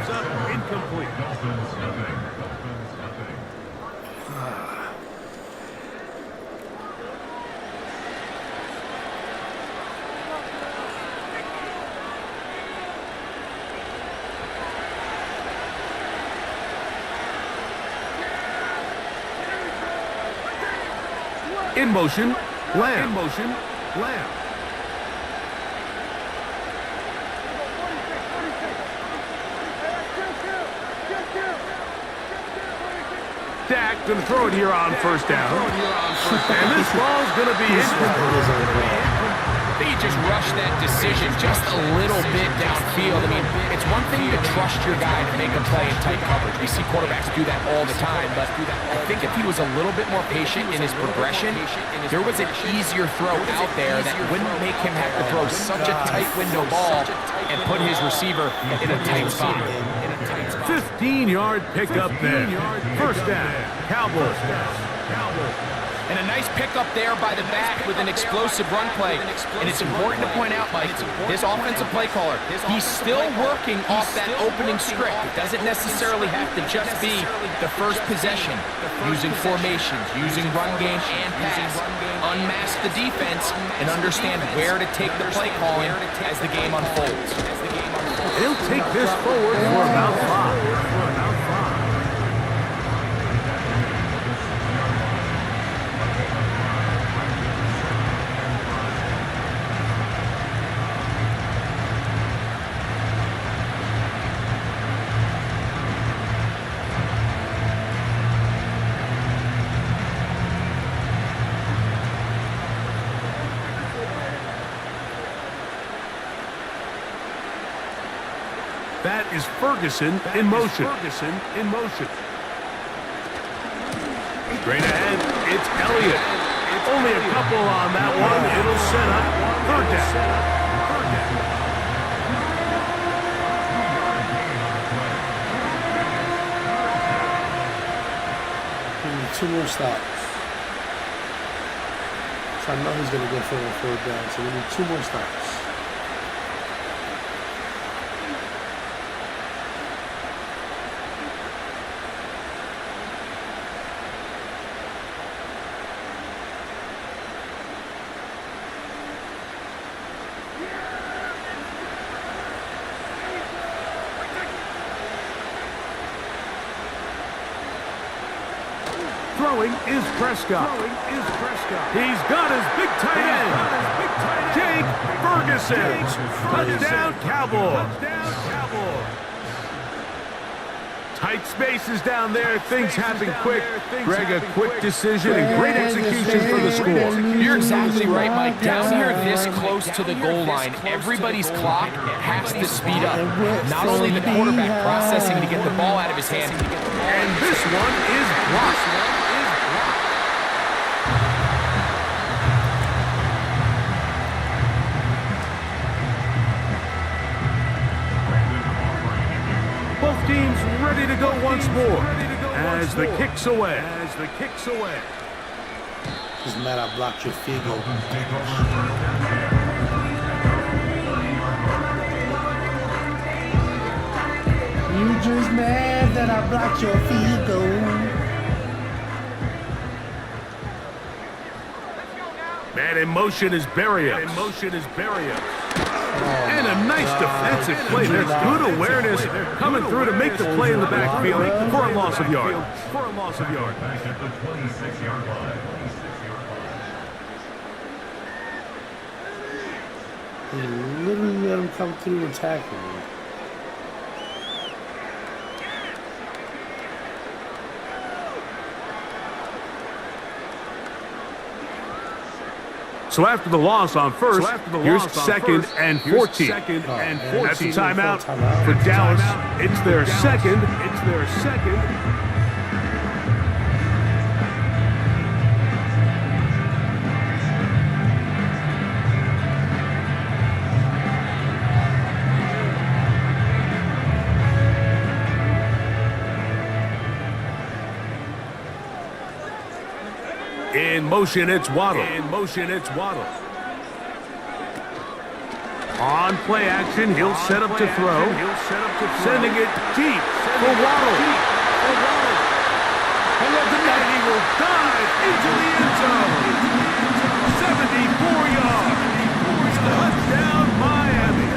In motion, Lamb. Dak going to throw it here on first down. And this ball's going to be incomplete. I think you just rushed that decision just a little bit downfield. I mean, it's one thing to trust your guy to make a play in tight coverage. We see quarterbacks do that all the time, but I think if he was a little bit more patient in his progression, there was an easier throw out there that wouldn't make him have to throw such a tight window ball and put his receiver in a tight spot. 15-yard pickup there. First down, Cowboys. And a nice pickup there by the back with an explosive run play. And it's important to point out, Mike, this offensive play caller, he's still working off that opening script. It doesn't necessarily have to just be the first possession. Using formations, using run game and pass. Unmask the defense and understand where to take the play calling as the game unfolds. He'll take this forward for about 5. is Ferguson in motion. Straight ahead, it's Elliott. Only a couple on that one. It'll set up third down. Two more stops. So I know he's going to go for a fourth down, so we need 2 more stops. Throwing is Prescott. He's got his big tight end. Jake Ferguson. Touchdown, Cowboys. Tight spaces down there. Things happen quick. Greg, a quick decision and great execution for the score. You're exactly right, Mike. Down here this close to the goal line, everybody's clock has to speed up. Not only the quarterback processing to get the ball out of his hand. And this one is blocked. Both teams ready to go once more as the kick's away. Just mad I blocked your field goal. You just mad that I blocked your field goal. Man in motion is Berrios. And a nice defensive play. There's good awareness coming through to make the play in the backfield for a loss of yard. Back at the 26-yard line. He literally let him come through and tackle me. So after the loss on first, here's second and 14. That's a timeout for Dallas. It's their second. In motion, it's Waddle. On play action, he'll set up to throw. Sending it deep for Waddle. And he will dive into the end zone. 74 yards. Touchdown, Miami.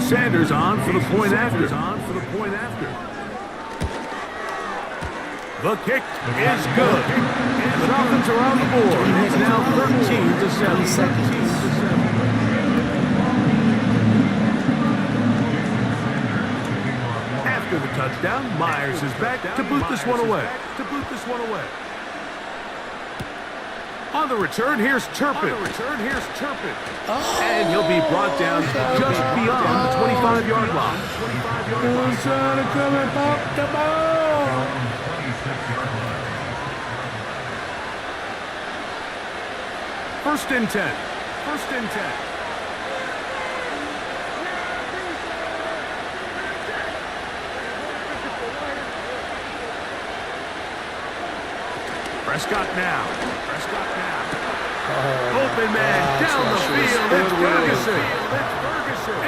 Sanders on for the point after. The kick is good. And the Dolphins are on the board. It's now 13-7. After the touchdown, Myers is back to boot this one away. On the return, here's Turpin. And he'll be brought down just beyond the 25-yard line. Who's trying to come and pop the ball? First and 10. Prescott now. Open man down the field. It's Ferguson.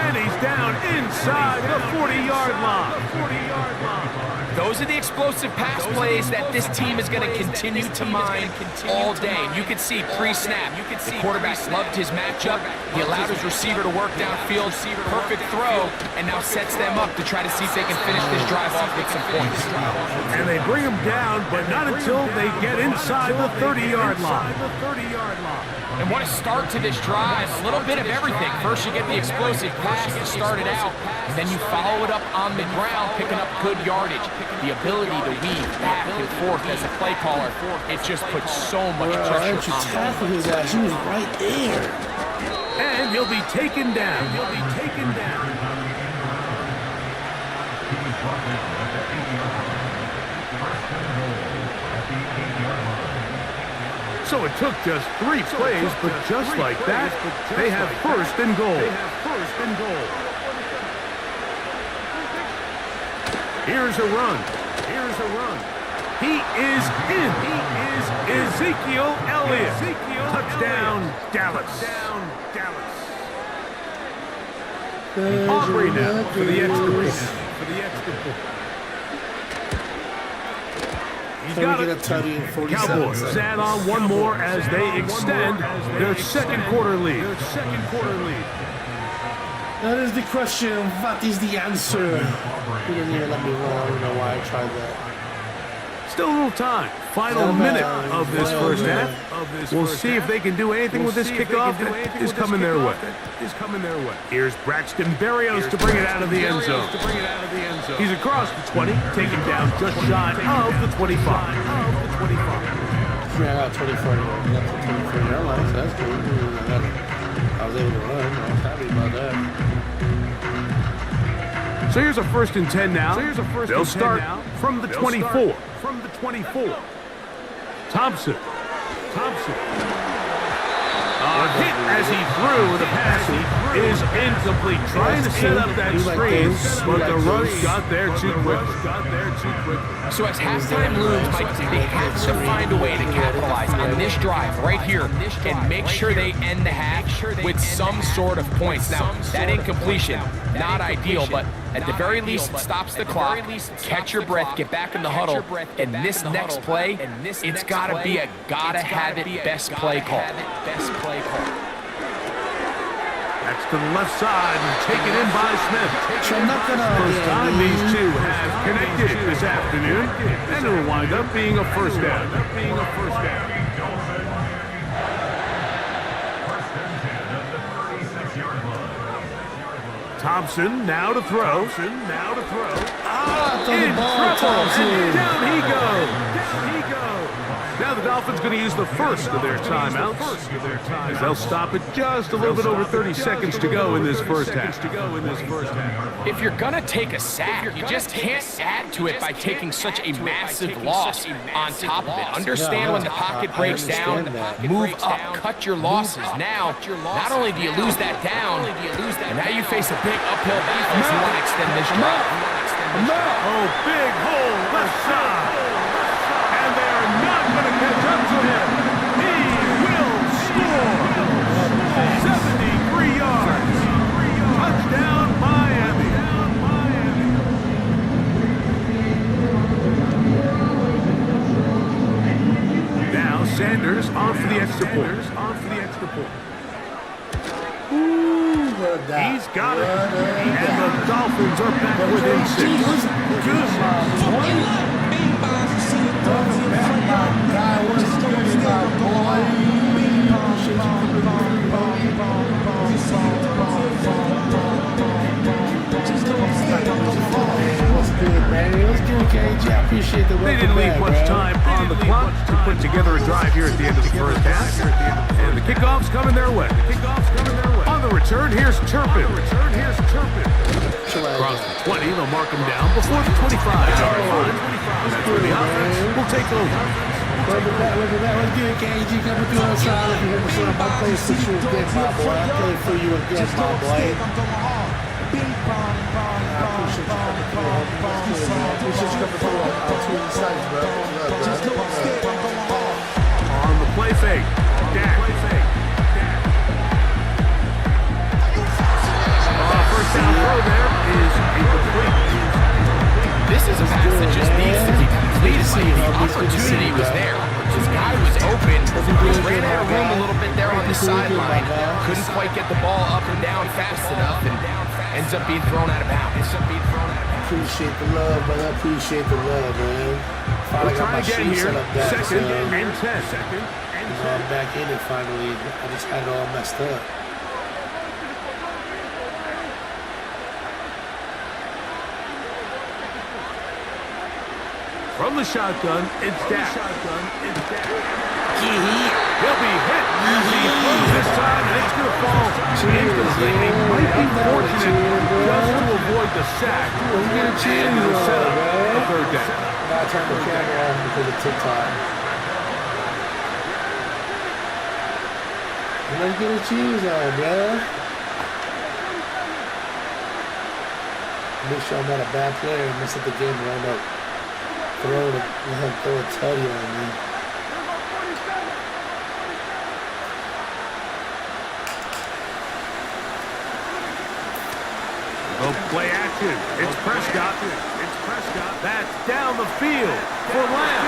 And he's down inside the 40-yard line. Those are the explosive pass plays that this team is going to continue to mine all day. You could see pre-snap, the quarterback loved his matchup. He allowed his receiver to work downfield, perfect throw, and now sets them up to try to see if they can finish this drive off with some points. And they bring him down, but not until they get inside the 30-yard line. And what a start to this drive. A little bit of everything. First you get the explosive pass to start it out, and then you follow it up on the ground, picking up good yardage. The ability to weave back and forth as a play caller, it just puts so much pressure on tackle his ass. He was right there. And he'll be taken down. He'll be taken down. So it took just 3 plays, but just like that, they have first and goal. Here's a run. He is in. Ezekiel Elliott. Touchdown, Dallas. Aubrey now for the extra point. He's got it. Cowboys add on one more as they extend their second quarter lead. That is the question. What is the answer? He didn't even let me roll. I don't know why I tried that. Still a little time. Final minute of this first half. We'll see if they can do anything with this kickoff that is coming their way. Here's Braxton Berrios to bring it out of the end zone. He's across the 20, taken down just shy of the 25. I got 24 yard line. That's good. I was able to run. I was happy about that. So here's a 1st and 10 now. They'll start from the 24. Thompson. Hit as he threw. The pass is incomplete. Trying to set up that screen, but the rush got there too quickly. So as halftime looms, Mike, they have to find a way to capitalize on this drive right here and make sure they end the half with some sort of points. Now, that incompletion, not ideal, but at the very least, it stops the clock. Catch your breath, get back in the huddle, and this next play, it's got to be a gotta-have-it best play call. That's to the left side and taken in by Smith. First time these two have connected this afternoon, and it'll wind up being a first down. Thompson now to throw. In trouble, and down he goes. Now the Dolphins going to use the first of their timeouts. As they'll stop it just a little bit over 30 seconds to go in this first half. If you're going to take a sack, you just can't add to it by taking such a massive loss on top of it. Understand when the pocket breaks down, move up, cut your losses. Now, not only do you lose that down, and now you face a big uphill battle if you want to extend this drive. Oh, big hole left side. And they're not going to catch up to him. He will score. 73 yards. Touchdown, Miami. Now Sanders on for the extra point. He's got it. And the Dolphins are back within 6. They didn't leave much time on the clock to put together a drive here at the end of the first half. And the kickoff's coming their way. On the return, here's Turpin. Across the 20, they'll mark him down before the 25-yard line. That's where the offense will take over. Look at that. Let's get it, KG coming through on the side. If you're going to my place for you again, my boy. I play for you again, my boy. On the play fake. First down throw there is incomplete. This is a pass that just needs to be completed. The opportunity was there. This guy was open. He ran out of room a little bit there on the sideline. Couldn't quite get the ball up and down fast enough, and ends up being thrown out of bounds. Appreciate the love, brother. Appreciate the love, man. We'll try again here. Second and 10. I'm back in it finally. I just had it all messed up. From the shotgun, it's Dak. He'll be hit as he throws this time, and it's going to fall incomplete. He might be fortunate just to avoid the sack. And he'll set up a third down. I turned the camera off because of TikTok. Let's get the cheese on, bro. Make sure I'm not a bad player and mess up the game and end up throw a tutty on me. Oh, play action. It's Prescott. That's down the field for Lamb.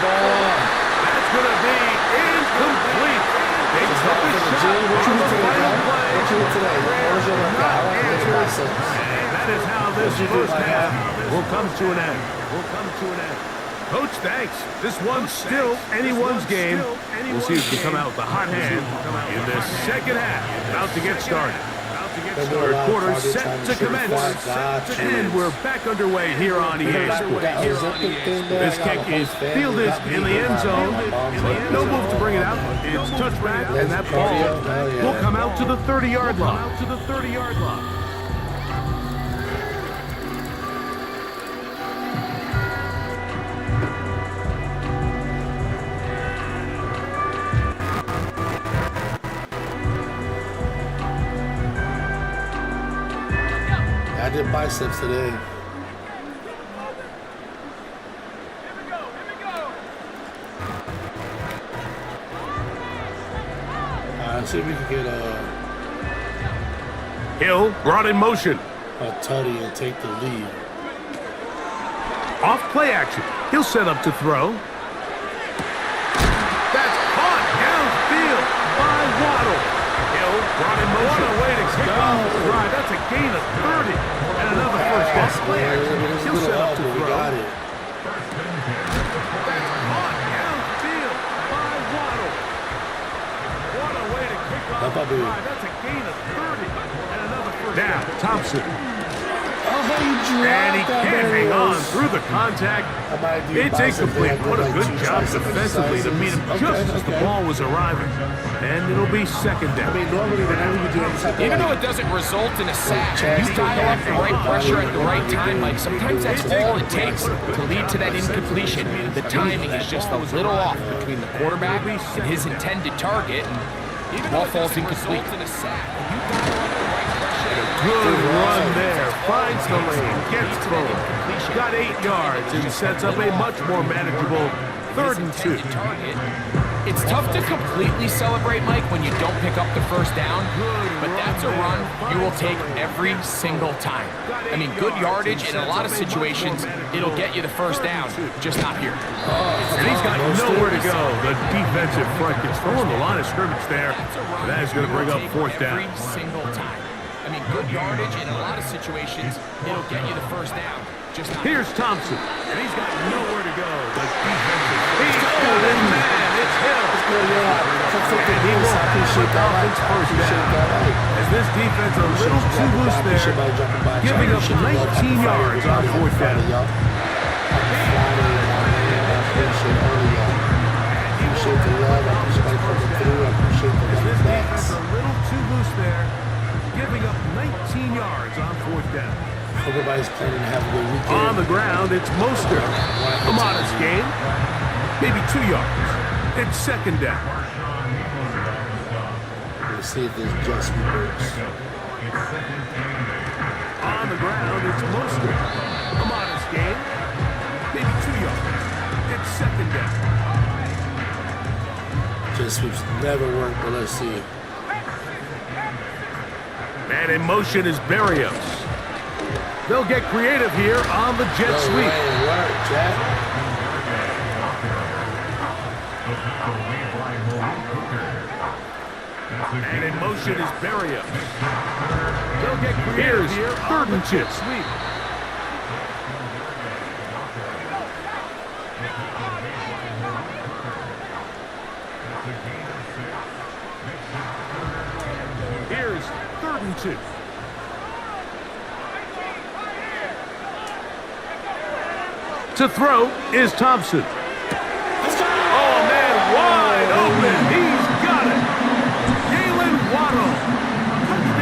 That's going to be incomplete. They took a shot on the final play. What you did today? What was your workout? I want to get biceps. And that is how this first half will come to an end. Coach, thanks. This one's still anyone's game. We'll see who can come out with the hot hand in this second half. About to get started. Third quarter set to commence. And we're back underway here on EA Sports. This kick is fielded in the end zone. No move to bring it out. It's touchback, and that ball will come out to the 30-yard line. I did biceps today. Let's see if we can get Hill brought in motion. a tutty and take the lead. Off play action. He'll set up to throw. That's caught downfield by Waddle. Hill brought in motion. What a way to kick off the drive. That's a gain of 30. And another first down. Play action. He'll set up to throw. We got it. That's caught downfield by Waddle. What a way to kick off the drive. That's a gain of 30. And another first down. Now, Thompson. And he can't hang on through the contact. It's incomplete. What a good job defensively to meet him just as the ball was arriving. And it'll be second down. Even though it doesn't result in a sack, you dial up the right pressure at the right time, like sometimes that's all it takes to lead to that incompletion. The timing is just a little off between the quarterback and his intended target, and the ball falls incomplete. Good run there. Finds the lane. Gets thrown. Got 8 yards and sets up a much more manageable 3rd and 2. It's tough to completely celebrate, Mike, when you don't pick up the first down, but that's a run you will take every single time. I mean, good yardage, and in a lot of situations, it'll get you the first down, just not here. And he's got nowhere to go. The defensive front gets thrown the line of scrimmage there. That is going to bring up 4th down. Every single time. I mean, good yardage, and in a lot of situations, it'll get you the first down. Just not Here's Thompson, and he's got nowhere to go. The defensive he's pulled in man. It's Hill. And he will pick up his first down. As this defense a little too loose there, giving up 19 yards on 4th down. Appreciate the love. I appreciate coming through. I appreciate the This defense a little too loose there, giving up 19 yards on 4th down. Everybody's planning to have a good weekend. On the ground, it's Mostert. A modest gain, maybe 2 yards. It's 2nd down. Let's see if this adjustment works. On the ground, it's Mostert. A modest gain, maybe 2 yards. It's 2nd down. Just sweeps never work, but let's see. Man in motion is Berrios. They'll get creative here on the jet sweep. Work, Jack. And in motion is Berrios. They'll get creative here. 3rd and 2. and 2. To throw is Thompson. Oh, man, wide open. He's got it. Jalen Waddle.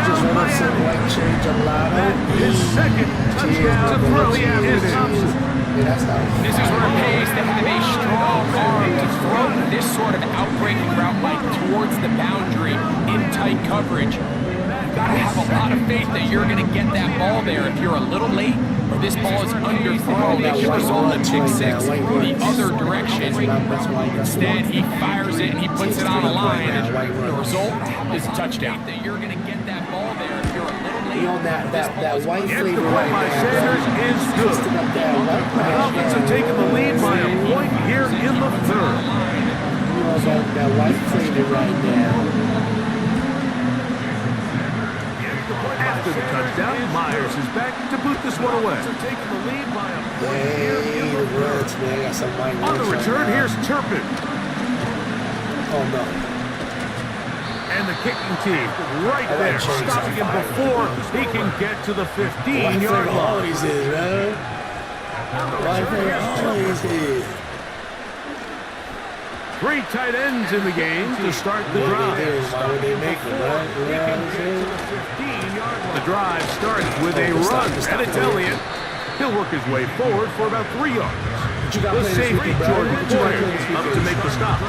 Touchdown, Miami. His second touchdown to throw is Thompson. This is where it pays to have a strong arm to throw this sort of outbreaking route like towards the boundary in tight coverage. You've got to have a lot of faith that you're going to get that ball there. If you're a little late or this ball is underthrown, it could result in pick six the other direction. Instead, he fires it and he puts it on the line, and the result is a touchdown. That you're going to get that ball there if you're a little late. That white flavor right by Sanders is good. The Falcons have taken the lead by a point here in the third. That white flavor right now. After the touchdown, Myers is back to boot this one away. Taking the lead by a point here in the third. On the return, here's Turpin. Oh, no. And the kicking team right there, stopping him before he can get to the 15-yard line. Always is, man. White flavor always is. 3 tight ends in the game to start the drive. Why would they make it, right? The drive starts with a run, and it's Elliott. He'll work his way forward for about 3 yards. The safety, Jordan Poyer, up to make the stop.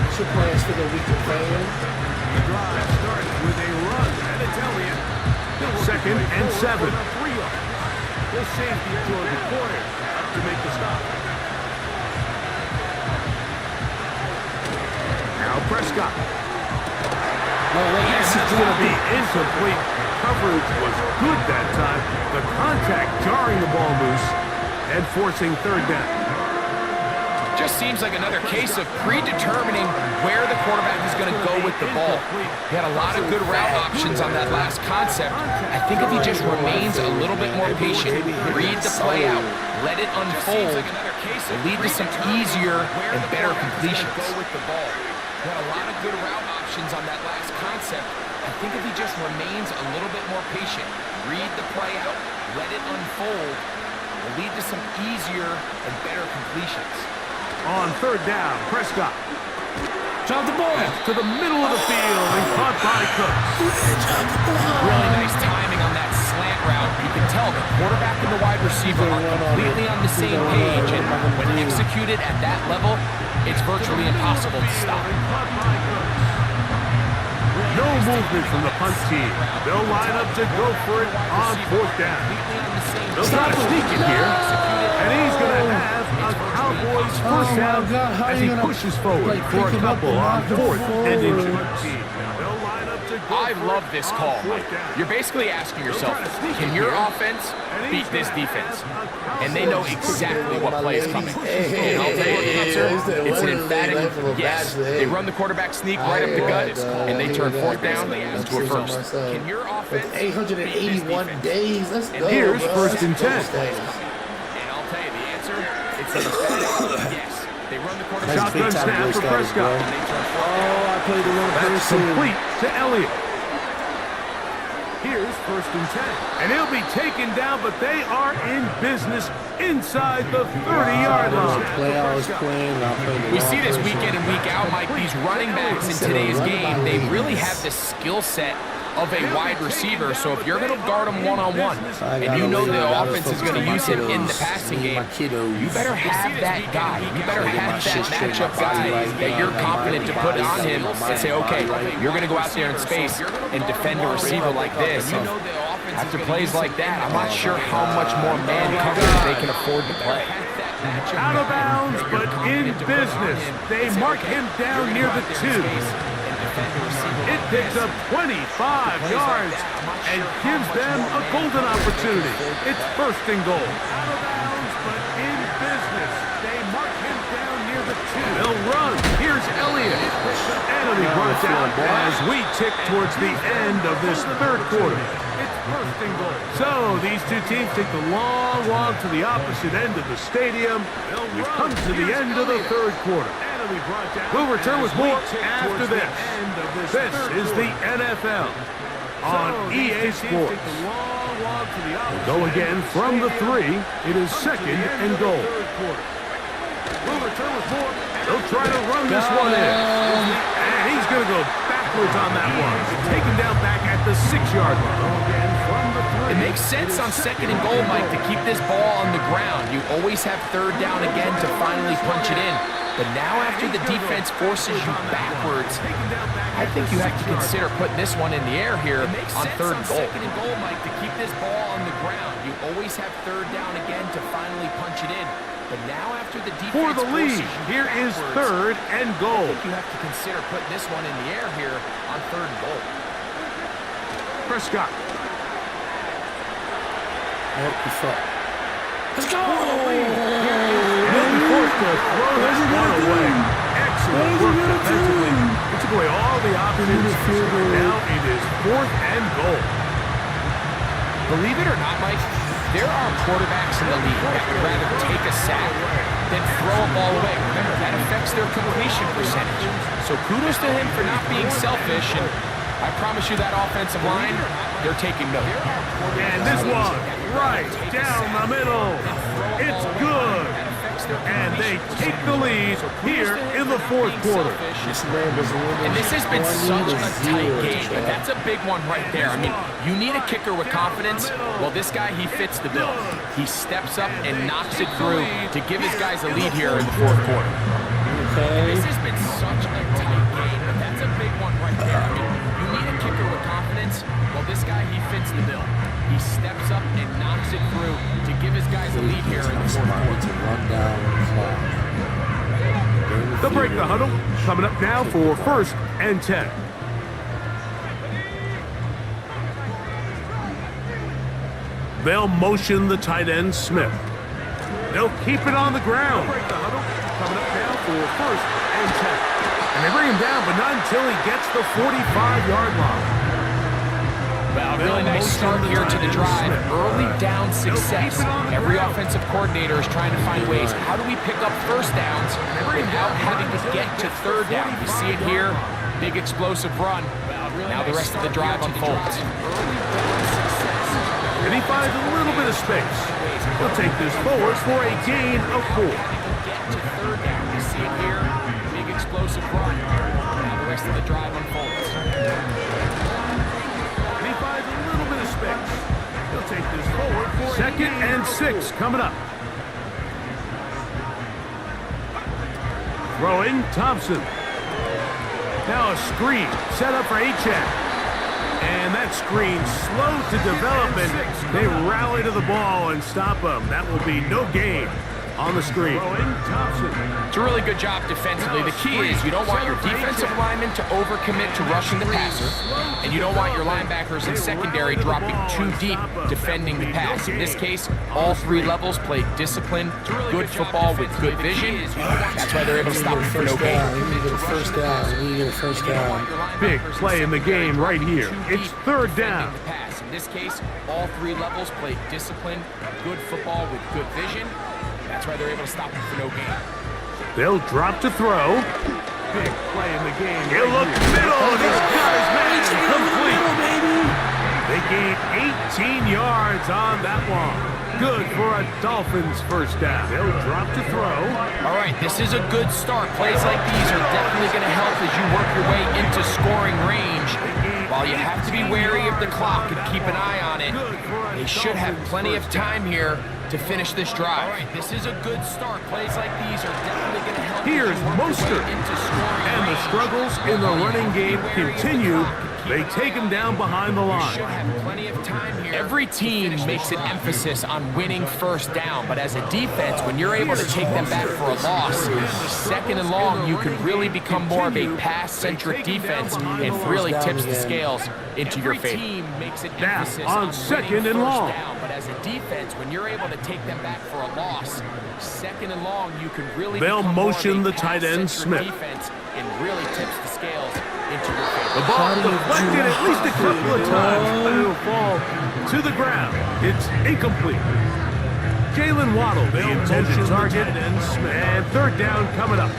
What's your plans for the weekend, fan? The drive starts with a run, and it's Elliott. Second and 7. The safety, Jordan Poyer, up to make the stop. Now Prescott. This is going to be incomplete. Coverage was good that time. The contact jarring the ball loose and forcing third down. Just seems like another case of predetermining where the quarterback is going to go with the ball. He had a lot of good route options on that last concept. I think if he just remains a little bit more patient, read the play out, let it unfold, will lead to some easier and better completions. He had a lot of good route options on that last concept. I think if he just remains a little bit more patient, read the play out, let it unfold, will lead to some easier and better completions. On third down, Prescott. Drop the ball. To the middle of the field and caught by Cooks. Really nice timing on that slant route. You can tell the quarterback and the wide receiver are completely on the same page, and when executed at that level, it's virtually impossible to stop. No movement from the punt team. They'll line up to go for it on fourth down. They'll try to sneak it here, and he's going to have a Cowboys first down as he pushes forward for a couple on fourth and inches. I love this call, Mike. You're basically asking yourself, can your offense beat this defense? And they know exactly what play is coming. And I'll tell you the answer, it's an emphatic yes. They run the quarterback sneak right up the gut, and they turn fourth down into a first. Can your offense 881 days, let's go. Here's first and 10. And I'll tell you the answer, it's an emphatic yes. They run the quarterback Shotgun snap for Prescott. I played the one That's complete to Elliott. Here's first and 10. And he'll be taken down, but they are in business inside the 30-yard line. We see this week in and week out, Mike. These running backs in today's game, they really have the skill set of a wide receiver. So if you're going to guard him one-on-one, and you know the offense is going to use him in the passing game, you better have that guy. You better have that matchup guy that you're confident to put on him and say, okay, you're going to go out there in space and defend a receiver like this. And after plays like that, I'm not sure how much more man coverage they can afford to play. Out of bounds, but in business. They mark him down near the 2. It picks up 25 yards and gives them a golden opportunity. It's first and goal. Out of bounds, but in business. They mark him down near the 2. They'll run. Here's Elliott. And he'll be brought down as we tick towards the end of this third quarter. It's first and goal. So these two teams take the long walk to the opposite end of the stadium. We've come to the end of the third quarter. We'll return with more after this. This is the NFL. on EA Sports. We'll go again from the 3. It is 2nd and goal. They'll try to run this one in. And he's going to go backwards on that one. Take him down back at the 6-yard line. It makes sense on 2nd and goal, Mike, to keep this ball on the ground. You always have 3rd down again to finally punch it in. But now after the defense forces you backwards, I think you have to consider putting this one in the air here on 3rd and goal. 2nd and goal, Mike, to keep this ball on the ground. You always have 3rd down again to finally punch it in. But now after the defense for the lead, here is 3rd and goal. I think you have to consider putting this one in the air here on 3rd and goal. Prescott. Let's go! He'll be forced to throw this one away. Excellent work defensively. He took away all the options. Now it is 4th and goal. Believe it or not, Mike, there are quarterbacks in the league that would rather take a sack than throw a ball away. Remember, that affects their completion percentage. So kudos to him for not being selfish, and I promise you that offensive line, they're taking note. And this one, right down the middle. It's good. And they take the lead here in the 4th quarter. And this has been such a tight game, but that's a big one right there. I mean, you need a kicker with confidence. Well, this guy, he fits the bill. He steps up and knocks it through to give his guys a lead here in the 4th quarter. And this has been such a tight game, but that's a big one right there. I mean, you need a kicker with confidence. Well, this guy, he fits the bill. He steps up and knocks it through to give his guys a lead here in the 4th quarter. They'll break the huddle. Coming up now for 1st and 10. They'll motion the tight end, Smith. They'll keep it on the ground. Break the huddle. Coming up now for 1st and 10. And they bring him down, but not until he gets the 45-yard line. Well, really nice start here to the drive. Early down success. Every offensive coordinator is trying to find ways. How do we pick up 1st downs without having to get to 3rd down? You see it here. Big explosive run. Now the rest of the drive unfolds. And he finds a little bit of space. He'll take this forward for a gain of 4. Get to 3rd down. You see it here. Big explosive run. Now the rest of the drive unfolds. He'll take this forward for 2nd and 6 coming up. Throwing, Thompson. Now a screen set up for Achak. And that screen slow to development. They rally to the ball and stop him. That will be no gain on the screen. It's a really good job defensively. The key is you don't want your defensive linemen to overcommit to rushing the passer, and you don't want your linebackers and secondary dropping too deep defending the pass. In this case, all 3 levels play disciplined, good football with good vision. That's why they're able to stop it for no gain. First down. Big play in the game right here. It's 3rd down. In this case, all 3 levels play disciplined, good football with good vision. That's why they're able to stop him for no gain. They'll drop to throw. Big play in the game. He'll look middle, and he's got his man complete. They gain 18 yards on that one. Good for a Dolphins 1st down. They'll drop to throw. All right, this is a good start. Plays like these are definitely going to help as you work your way into scoring range. While you have to be wary of the clock and keep an eye on it, they should have plenty of time here to finish this drive. All right, this is a good start. Plays like these are definitely going to help. Here's Mostert. And the struggles in the running game continue. They take him down behind the line. Every team makes an emphasis on winning 1st down, but as a defense, when you're able to take them back for a loss, 2nd and long, you can really become more of a pass-centric defense and really tips the scales into your favor. Now on 2nd and long. But as a defense, when you're able to take them back for a loss, 2nd and long, you can really they'll motion the tight end Smith. Defense and really tips the scales into your favor. The ball deflected at least a couple of times, but it'll fall to the ground. It's incomplete. Jalen Waddle, the intended target, and 3rd down coming up.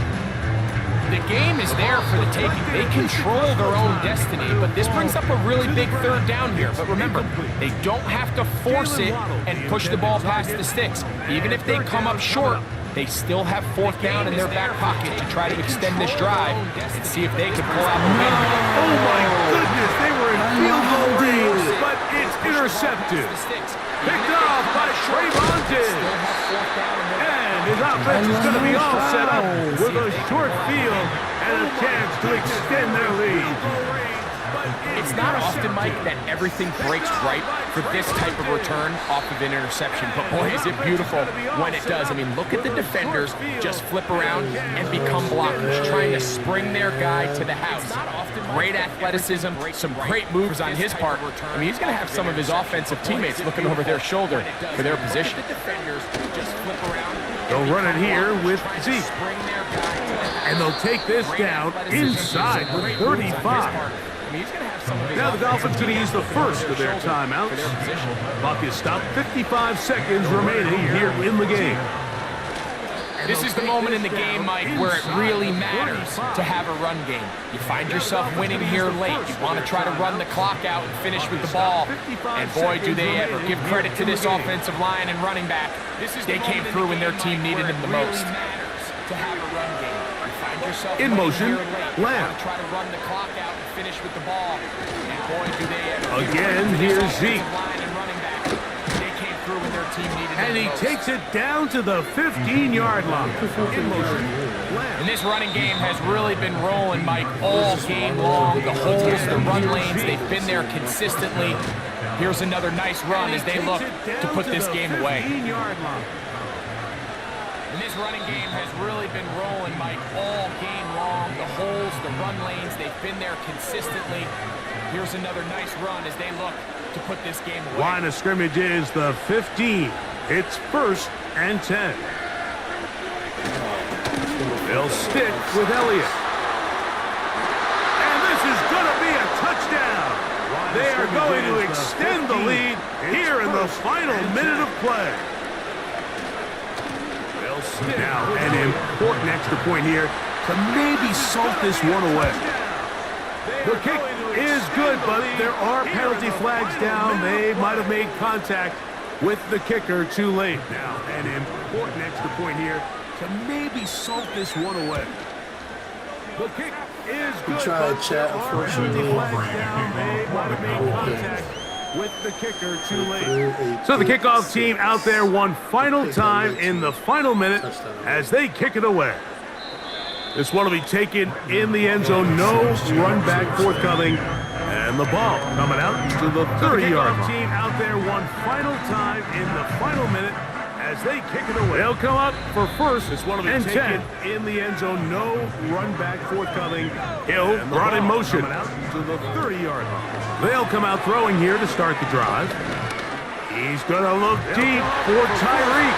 The game is there for the taking. They control their own destiny, but this brings up a really big third down here. But remember, they don't have to force it and push the ball past the sticks. Even if they come up short, they still have fourth down in their back pocket to try to extend this drive and see if they can pull out the win. Oh my goodness, they were in field goal range, but it's intercepted. Picked off by Trayvon Diggs. And his offense is going to be all set up with a short field and a chance to extend their lead. It's not often, Mike, that everything breaks right for this type of return off of an interception, but boy, is it beautiful when it does. I mean, look at the defenders just flip around and become blockers, trying to spring their guy to the house. Great athleticism, some great moves on his part. I mean, he's going to have some of his offensive teammates looking over their shoulder for their position. They'll run it here with Zeke. And they'll take this down inside the 35. Now the Dolphins going to use the first of their timeouts. Clock is stopped. 55 seconds remaining here in the game. This is the moment in the game, Mike, where it really matters to have a run game. You find yourself winning here late. You want to try to run the clock out and finish with the ball. And boy, do they ever. Give credit to this offensive line and running back. They came through when their team needed them the most. In motion, Lamb. Try to run the clock out and finish with the ball. And boy, do they ever. Again, here's Zeke. And he takes it down to the 15-yard line. In motion, Lamb. And this running game has really been rolling, Mike, all game long. The holes, the run lanes, they've been there consistently. Here's another nice run as they look to put this game away. And this running game has really been rolling, Mike, all game long. The holes, the run lanes, they've been there consistently. Here's another nice run as they look to put this game away. Line of scrimmage is the 15. It's 1st and 10. They'll stick with Elliott. And this is going to be a touchdown. They are going to extend the lead here in the final minute of play. Now, an important extra point here to maybe salt this one away. The kick is good, but there are penalty flags down. They might have made contact with the kicker too late. Now, an important extra point here to maybe salt this one away. The kick is good. We tried chat, unfortunately. They might have made contact with the kicker too late. So the kickoff team out there one final time in the final minute as they kick it away. This one will be taken in the end zone. No run back forthcoming. And the ball coming out to the 30-yard line. Team out there one final time in the final minute as they kick it away. They'll come up for first and 10 in the end zone. No run back forthcoming. Hill brought in motion to the 30-yard line. They'll come out throwing here to start the drive. He's going to look deep for Tyreek.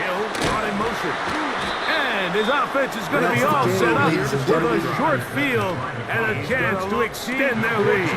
Hill brought in motion. And his offense is going to be all set up with a short field and a chance to extend their lead.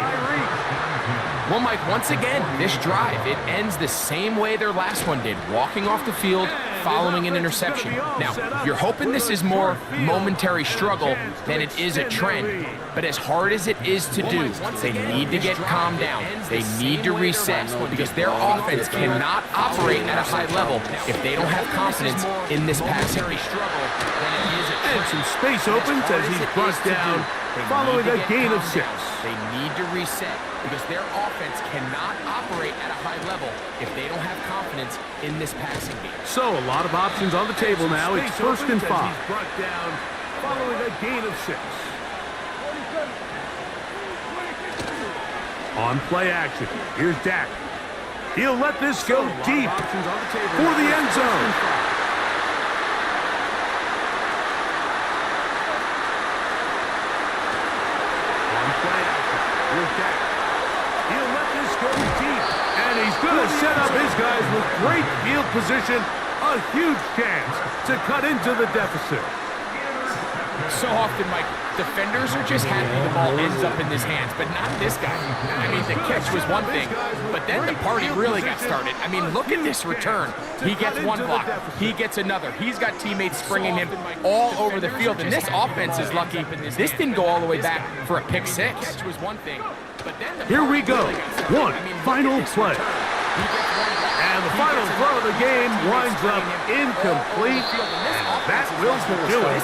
Well, Mike, once again, this drive, it ends the same way their last one did, walking off the field, following an interception. Now, you're hoping this is more momentary struggle than it is a trend, but as hard as it is to do, they need to get calmed down. They need to reset because their offense cannot operate at a high level if they don't have confidence in this passing game. And some space opens as he's brought down following a gain of 6. They need to reset because their offense cannot operate at a high level if they don't have confidence in this passing game. So a lot of options on the table now. It's 1st and 5. He's brought down following a gain of 6. On play action, here's Dak. He'll let this go deep for the end zone. He'll let this go deep, and he's going to set up his guys with great field position, a huge chance to cut into the deficit. So often, Mike, defenders are just happy the ball ends up in his hands, but not this guy. I mean, the catch was one thing, but then the party really got started. I mean, look at this return. He gets one block. He gets another. He's got teammates springing him all over the field, and this offense is lucky. This didn't go all the way back for a pick six. Catch was one thing, but then Here we go. One final play. And the final throw of the game winds up incomplete, and that will do it.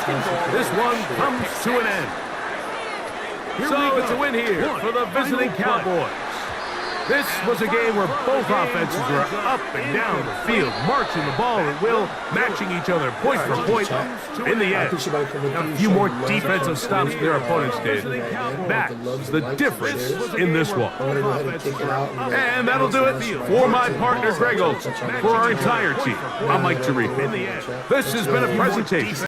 This one comes to an end. So it's a win here for the visiting Cowboys. This was a game where both offenses were up and down the field, marching the ball at will, matching each other point for point. In the end, a few more defensive stops than their opponents did. That's the difference in this one. And that'll do it for my partner, Greg Olson. For our entire team, I'm Mike Tariq. This has been a presentation